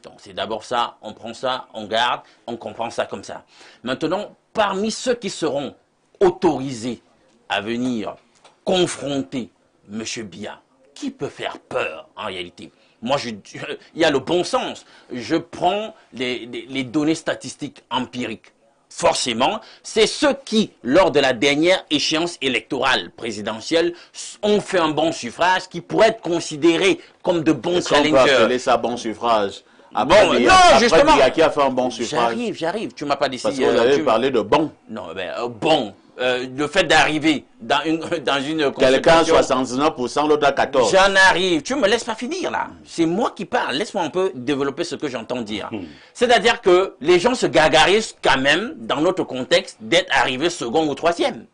Donc c'est d'abord ça, on prend ça, on garde, on comprend ça comme ça. Maintenant, parmi ceux qui seront autorisés à venir confronter M. Biya, qui peut faire peur en réalité? Moi, il y a le bon sens. Je prends les données statistiques empiriques. Forcément, c'est ceux qui, lors de la dernière échéance électorale présidentielle, ont fait un bon suffrage, qui pourraient être considérés comme de bons challengers. On peut appeler ça bon suffrage. Après, bon, non, justement. Biya qui a fait un bon suffrage. J'arrive. Tu m'as pas dit si. Parce que vous avez parlé de bon. Non, ben, bon. Le fait d'arriver dans une quelqu'un à 69%, l'autre à 14%. J'en arrive. Tu me laisses pas finir là. C'est moi qui parle. Laisse-moi un peu développer ce que j'entends dire. C'est-à-dire que les gens se gargarisent quand même, dans notre contexte, d'être arrivés second ou troisième.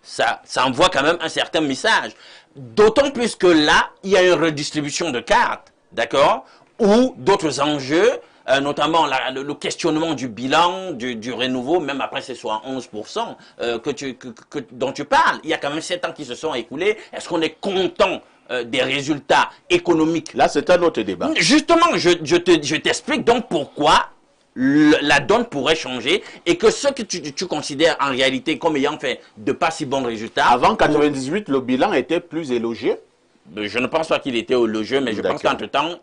Ça envoie quand même un certain message. D'autant plus que là, il y a une redistribution de cartes, d'accord, ou d'autres enjeux notamment le questionnement du bilan, du renouveau, même après c'est soit 11% dont tu parles. Il y a quand même 7 ans qui se sont écoulés. Est-ce qu'on est content des résultats économiques? Là, c'est un autre débat. Justement, je t'explique donc pourquoi la donne pourrait changer et que ce que tu considères en réalité comme ayant fait de pas si bons résultats. Avant 98, le bilan était plus élogieux. Je ne pense pas qu'il était élogieux, mais je pense qu'entre-temps,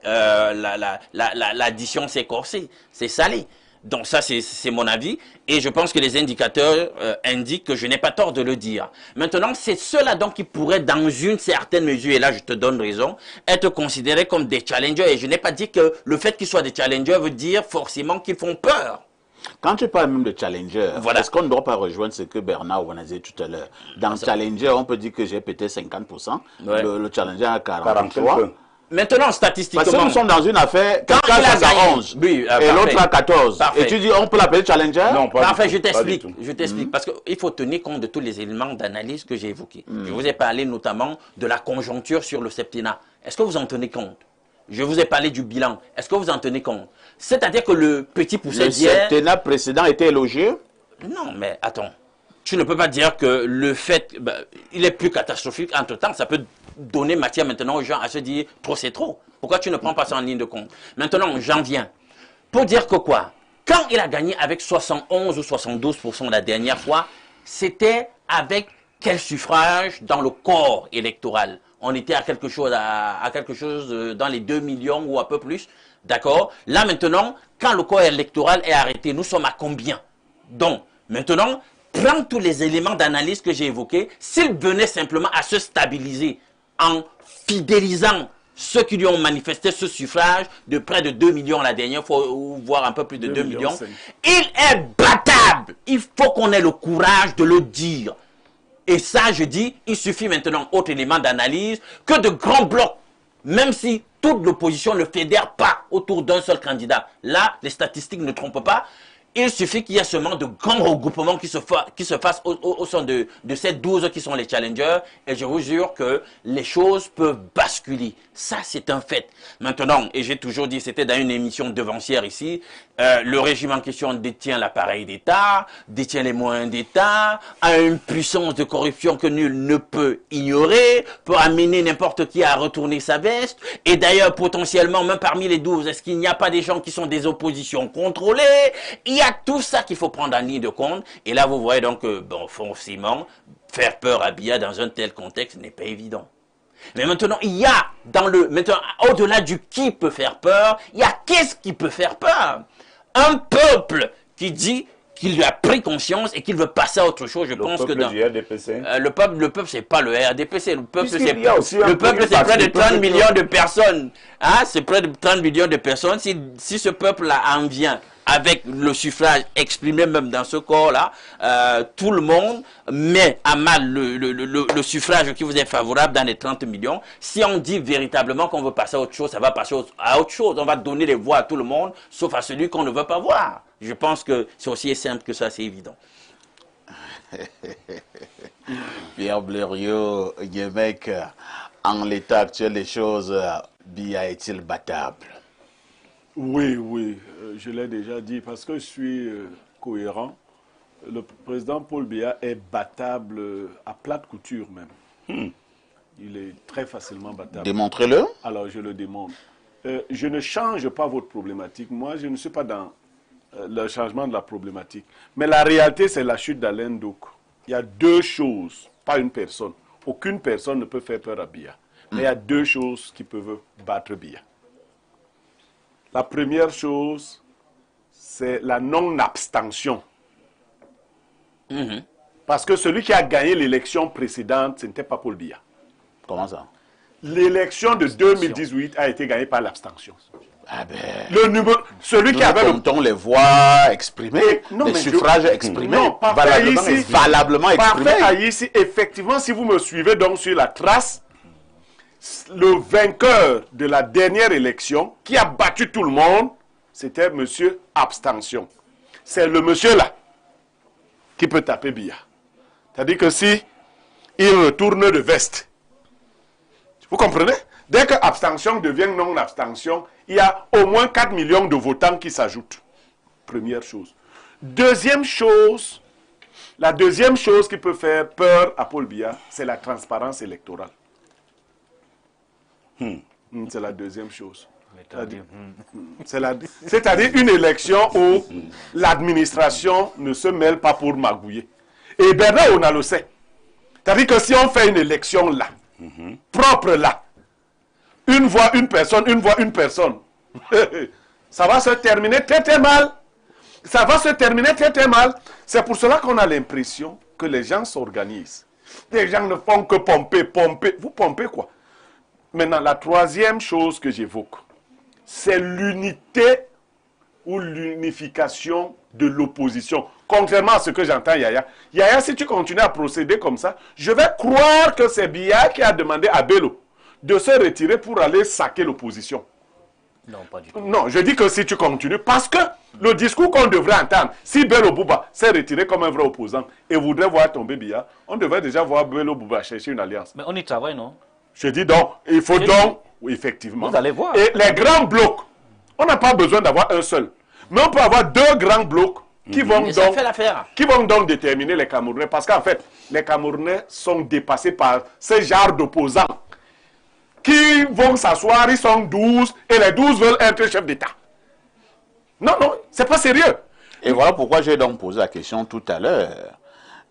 l'addition s'est corsée, c'est salé. Donc ça, c'est mon avis. Et je pense que les indicateurs indiquent que je n'ai pas tort de le dire. Maintenant, c'est ceux-là donc qui pourraient, dans une certaine mesure, et là je te donne raison, être considérés comme des challengers. Et je n'ai pas dit que le fait qu'ils soient des challengers veut dire forcément qu'ils font peur. Quand tu parles même de challenger, voilà. Est-ce qu'on ne doit pas rejoindre ce que Bernard vous a dit tout à l'heure? Dans challenger, on peut dire que j'ai pété 50%, ouais. le challenger à 43%. Maintenant, statistiquement... Parce que nous sommes dans une affaire, quelqu'un a 11 oui, et l'autre a 14. Parfait. Et tu dis, on peut l'appeler challenger? Non, pas parfait, du tout, je t'explique. Parce qu'il faut tenir compte de tous les éléments d'analyse que j'ai évoqués. Je vous ai parlé notamment de la conjoncture sur le septennat. Est-ce que vous en tenez compte? Je vous ai parlé du bilan. Est-ce que vous en tenez compte? C'est-à-dire que le petit pousset d'hier... Le septennat précédent était élogieux? Non, mais attends. Tu ne peux pas dire que le fait... il est plus catastrophique. Entre-temps, ça peut donner matière maintenant aux gens à se dire « trop, c'est trop ». Pourquoi tu ne prends pas ça en ligne de compte? Maintenant, j'en viens. Pour dire que quoi? Quand il a gagné avec 71 ou 72% la dernière fois, c'était avec quel suffrage dans le corps électoral? On était à quelque chose, dans les 2 millions ou un peu plus. D'accord? Là, maintenant, quand le corps électoral est arrêté, nous sommes à combien? Donc, maintenant, prends tous les éléments d'analyse que j'ai évoqués. S'il venait simplement à se stabiliser en fidélisant ceux qui lui ont manifesté ce suffrage de près de 2 millions la dernière fois, ou voire un peu plus de 2 millions, il est battable. Il faut qu'on ait le courage de le dire. Et ça, je dis, il suffit maintenant, autre élément d'analyse, que de grands blocs, même si toute l'opposition ne fédère pas autour d'un seul candidat. Là, les statistiques ne trompent pas. Il suffit qu'il y ait seulement de grands regroupements qui se fassent au sein de ces 12 qui sont les challengers. Et je vous jure que les choses peuvent basculer. Ça, c'est un fait. Maintenant, et j'ai toujours dit, c'était dans une émission devancière ici, le régime en question détient l'appareil d'État, détient les moyens d'État, a une puissance de corruption que nul ne peut ignorer, peut amener n'importe qui à retourner sa veste. Et d'ailleurs, potentiellement, même parmi les 12, est-ce qu'il n'y a pas des gens qui sont des oppositions contrôlées? Il y a tout ça qu'il faut prendre en ligne de compte. Et là, vous voyez donc que, bon, forcément, faire peur à Biya dans un tel contexte n'est pas évident. Mais maintenant, il y a, maintenant, au-delà du qui peut faire peur, il y a qu'est-ce qui peut faire peur? Un peuple qui dit qu'il a pris conscience et qu'il veut passer à autre chose. Je pense que dans du RDPC. le peuple c'est pas le RDPC. Le peuple c'est près de 30 millions de personnes. Hein, c'est près de 30 millions de personnes. Si ce peuple-là en vient avec le suffrage exprimé même dans ce corps-là, tout le monde met à mal le suffrage qui vous est favorable dans les 30 millions. Si on dit véritablement qu'on veut passer à autre chose, ça va passer à autre chose. On va donner les voix à tout le monde, sauf à celui qu'on ne veut pas voir. Je pense que c'est aussi simple que ça, c'est évident. Pierre Blériot, Guémec, en l'état actuel des choses, Biya est-il battable? Oui, oui, je l'ai déjà dit, parce que je suis cohérent. Le président Paul Biya est battable à plate couture même. Il est très facilement battable. Démontrez-le. Alors, je le démontre. Je ne change pas votre problématique. Moi, je ne suis pas dans le changement de la problématique. Mais la réalité, c'est la chute d'Alain Douk. Il y a 2 choses, pas une personne. Aucune personne ne peut faire peur à Biya. Mais il y a 2 choses qui peuvent battre Biya. La première chose, c'est la non-abstention. Parce que celui qui a gagné l'élection précédente, ce n'était pas Paul Biya. Comment ça? L'élection de 2018 a été gagnée par l'abstention. Ah ben, celui qui avait comptons les voix exprimées, les suffrages exprimés, non, valablement exprimés. Parfait, Aïssi, effectivement, si vous me suivez donc sur la trace, le vainqueur de la dernière élection, qui a battu tout le monde, c'était monsieur Abstention. C'est le monsieur là qui peut taper Biya. C'est-à-dire que si il retourne de veste, vous comprenez? Dès que abstention devient non-abstention, il y a au moins 4 millions de votants qui s'ajoutent. Première chose. Deuxième chose, la deuxième chose qui peut faire peur à Paul Biya, c'est la transparence électorale. C'est la deuxième chose. C'est-à-dire une élection où l'administration ne se mêle pas pour magouiller. Et Bernard Ona le sait. C'est-à-dire que si on fait une élection là, propre là, une voix, une personne, ça va se terminer très très mal. Ça va se terminer très très mal. C'est pour cela qu'on a l'impression que les gens s'organisent. Les gens ne font que pomper, pomper. Vous pompez quoi? Maintenant, la troisième chose que j'évoque, c'est l'unité ou l'unification de l'opposition. Contrairement à ce que j'entends Yaya. Yaya, si tu continues à procéder comme ça, je vais croire que c'est Biya qui a demandé à Bello de se retirer pour aller saquer l'opposition. Non, pas du tout. Non, je dis que si tu continues, parce que le discours qu'on devrait entendre, si Bello Bouba s'est retiré comme un vrai opposant et voudrait voir tomber Biya, on devrait déjà voir Bello Bouba chercher une alliance. Mais on y travaille, non? Je dis donc, il faut donc, oui, effectivement. Vous allez voir. Et les grands blocs, on n'a pas besoin d'avoir un seul. Mais on peut avoir deux grands blocs qui vont Et ça donc, fait l'affaire. qui vont donc déterminer les Camerounais. Parce qu'en fait, les Camerounais sont dépassés par ce genre d'opposants qui vont s'asseoir, ils sont 12 et les 12 veulent être chefs d'État. Non, non, c'est pas sérieux. Et voilà pourquoi j'ai donc posé la question tout à l'heure,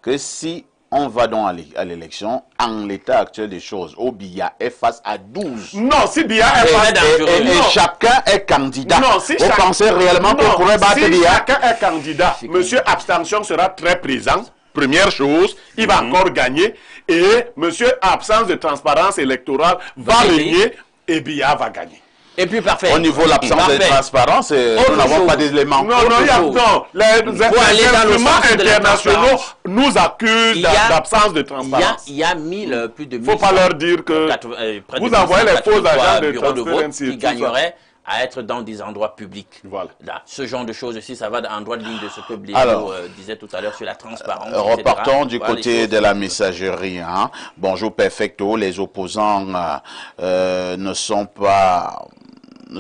que si on va donc à l'élection, en l'état actuel des choses, où Biya est face à 12. Non, si Biya est face Et non. chacun est candidat. Non, si Vous pensez réellement qu'on pourrait battre si Biya? chacun est candidat, monsieur Abstention sera très présent. Première chose, il va encore gagner. Et monsieur Absence de transparence électorale va régner et Biya va gagner. Et puis parfait. Au niveau de l'absence de Parfait. transparence, nous n'avons pas d'éléments. Non, non, les aller dans le instruments sens de la internationaux transparence. nous accusent d'absence de transparence. Il y a 1000, plus de 1000. Faut pas leur dire que vous envoyez les faux agents de bureaux de vote transfert qui gagneraient à être dans des endroits publics. Voilà. Là, ce genre de choses aussi, ça va en droite ligne de ce que Alors, Bléo disait tout à l'heure sur la transparence. Repartons etc. du Voilà, côté de la messagerie. Hein. Bonjour Perfecto, les opposants ne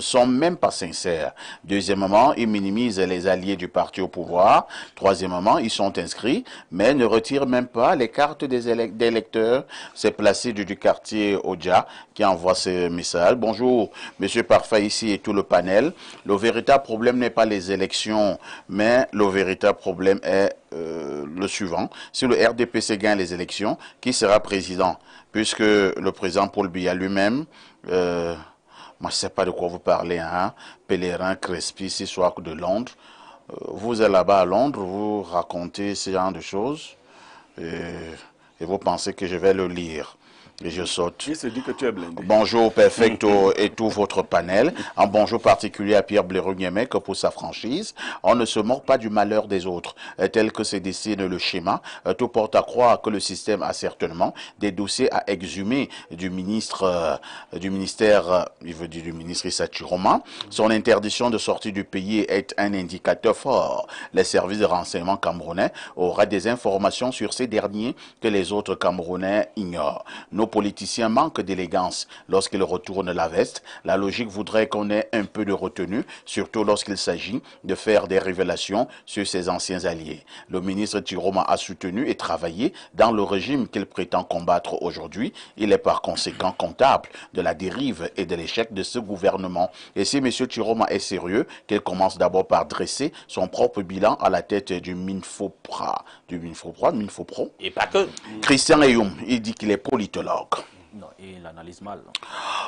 sont même pas sincères. Deuxièmement, ils minimisent les alliés du parti au pouvoir. Troisièmement, ils sont inscrits, mais ne retirent même pas les cartes des électeurs. C'est Placide du quartier Oja qui envoie ce message. Bonjour, Monsieur Parfait ici et tout le panel. Le véritable problème n'est pas les élections, mais le véritable problème est le suivant. Si le RDPC gagne les élections, qui sera président? Puisque le président Paul Biya lui-même... moi, je ne sais pas de quoi vous parlez, hein. Pèlerin, Crespi, ce soir de Londres. Vous êtes là-bas à Londres, vous racontez ce genre de choses et vous pensez que je vais le lire. Et je saute. Il se dit que tu es blindé. Bonjour Perfecto et tout votre panel. Un bonjour particulier à Pierre Blérou-Niémec pour sa franchise. On ne se moque pas du malheur des autres, tel que se dessine le schéma. Tout porte à croire que le système a certainement des dossiers à exhumer du ministère, il veut dire du ministre Issa Chiroma. Son interdiction de sortie du pays est un indicateur fort. Les services de renseignement camerounais auraient des informations sur ces derniers que les autres Camerounais ignorent. Nos politiciens manquent d'élégance lorsqu'ils retournent la veste. La logique voudrait qu'on ait un peu de retenue, surtout lorsqu'il s'agit de faire des révélations sur ses anciens alliés. Le ministre Chiroma a soutenu et travaillé dans le régime qu'il prétend combattre aujourd'hui. Il est par conséquent comptable de la dérive et de l'échec de ce gouvernement. Et si M. Chiroma est sérieux, qu'il commence d'abord par dresser son propre bilan à la tête du Minfopro. Et pas que. Christian Eyoum, il dit qu'il est politologue. Non, il analyse mal.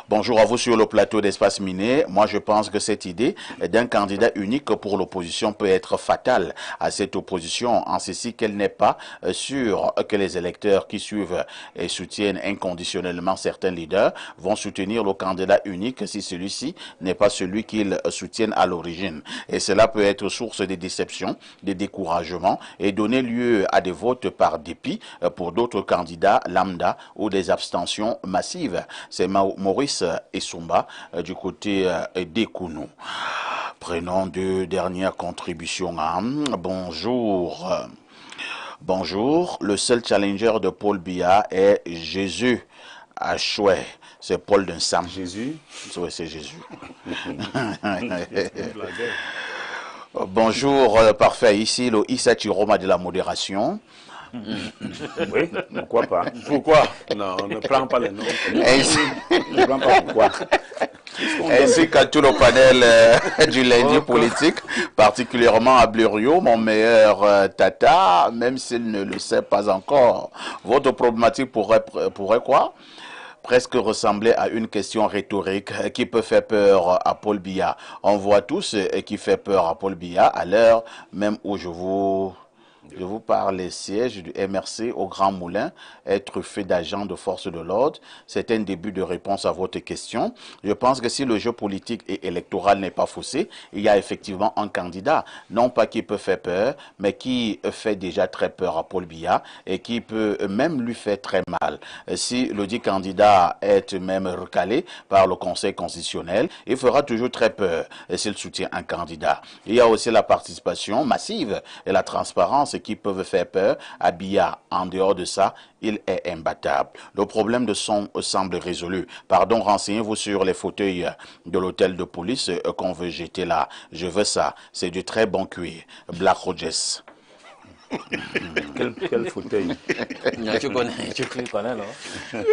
Bonjour à vous sur le plateau d'Espace Miné. Moi, je pense que cette idée d'un candidat unique pour l'opposition peut être fatale à cette opposition, en ceci qu'elle n'est pas sûre que les électeurs qui suivent et soutiennent inconditionnellement certains leaders vont soutenir le candidat unique si celui-ci n'est pas celui qu'ils soutiennent à l'origine. Et cela peut être source de déception, de découragement et donner lieu à des votes par dépit pour d'autres candidats lambda ou des abstentions massive. C'est Maurice Essumba du côté d'Ekounou. Prenons deux dernières contributions. Bonjour. Bonjour. Le seul challenger de Paul Biya est Jésus à Chouet. C'est Paul d'un Sam. Jésus. Oui, c'est Jésus. Bonjour, parfait. Ici, le Issa Chiroma de la modération. Oui, pourquoi pas? Pourquoi? Non, on ne prend pas les noms. On ne prend pas pourquoi. Ainsi qu'à tout le panel du lundi politique, particulièrement à Blériot, mon meilleur tata, même s'il ne le sait pas encore. Votre problématique pourrait quoi? Presque ressembler à une question rhétorique qui peut faire peur à Paul Biya. On voit tous qui fait peur à Paul Biya à l'heure même où je vous parle. Les sièges du MRC au Grand Moulin est truffé d'agents de force de l'ordre. C'est un début de réponse à votre question. Je pense que si le jeu politique et électoral n'est pas faussé, il y a effectivement un candidat, non pas qui peut faire peur, mais qui fait déjà très peur à Paul Biya et qui peut même lui faire très mal. Si le dit candidat est même recalé par le Conseil constitutionnel, il fera toujours très peur s'il soutient un candidat. Il y a aussi la participation massive et la transparence qui peuvent faire peur à Biya. En dehors de ça, il est imbattable. Le problème de son semble résolu. Pardon, renseignez-vous sur les fauteuils de l'hôtel de police qu'on veut jeter là. Je veux ça. C'est du très bon cuir. Black Rogers. Quel fauteuil? Tu connais, non?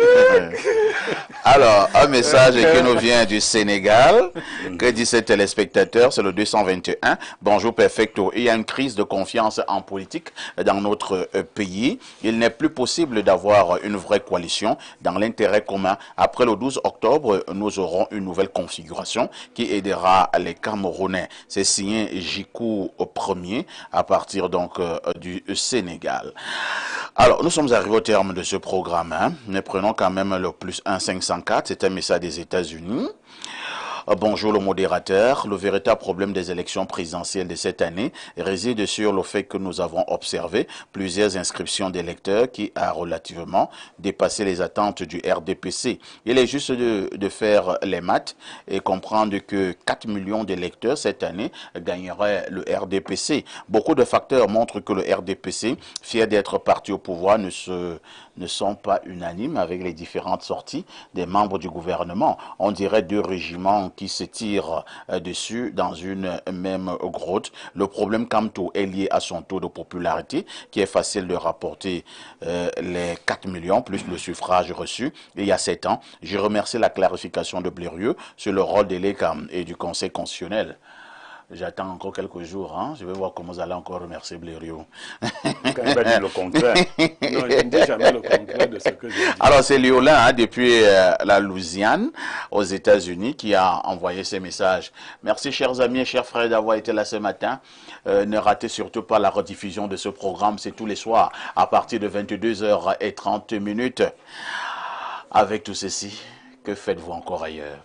Alors, un message qui nous vient du Sénégal. Que dit ce téléspectateur? C'est le 221. Bonjour, perfecto. Il y a une crise de confiance en politique dans notre pays. Il n'est plus possible d'avoir une vraie coalition dans l'intérêt commun. Après le 12 octobre, nous aurons une nouvelle configuration qui aidera les Camerounais. C'est signé Jikou Premier à partir donc du Sénégal. Alors, nous sommes arrivés au terme de ce programme. Nous prenons quand même le plus 1 504. C'est un message des États-Unis. Bonjour le modérateur. Le véritable problème des élections présidentielles de cette année réside sur le fait que nous avons observé plusieurs inscriptions d'électeurs qui a relativement dépassé les attentes du RDPC. Il est juste de faire les maths et comprendre que 4 millions d'électeurs cette année gagneraient le RDPC. Beaucoup de facteurs montrent que le RDPC, fier d'être parti au pouvoir, ne sont pas unanimes avec les différentes sorties des membres du gouvernement. On dirait deux régiments qui se tirent dessus dans une même grotte. Le problème Kamto est lié à son taux de popularité qui est facile de rapporter les 4 millions plus le suffrage reçu il y a 7 ans. Je remercie la clarification de Blérieux sur le rôle de l'ECAM et du Conseil constitutionnel. J'attends encore quelques jours. Hein. Je vais voir comment vous allez encore remercier Blériot. Quand il va dire le contraire. Non, je ne dis jamais le contraire de ce que je dis. Alors, c'est Léolin, depuis la Louisiane, aux États-Unis, qui a envoyé ces messages. Merci, chers amis et chers frères, d'avoir été là ce matin. Ne ratez surtout pas la rediffusion de ce programme. C'est tous les soirs, à partir de 22h30. Avec tout ceci, que faites-vous encore ailleurs?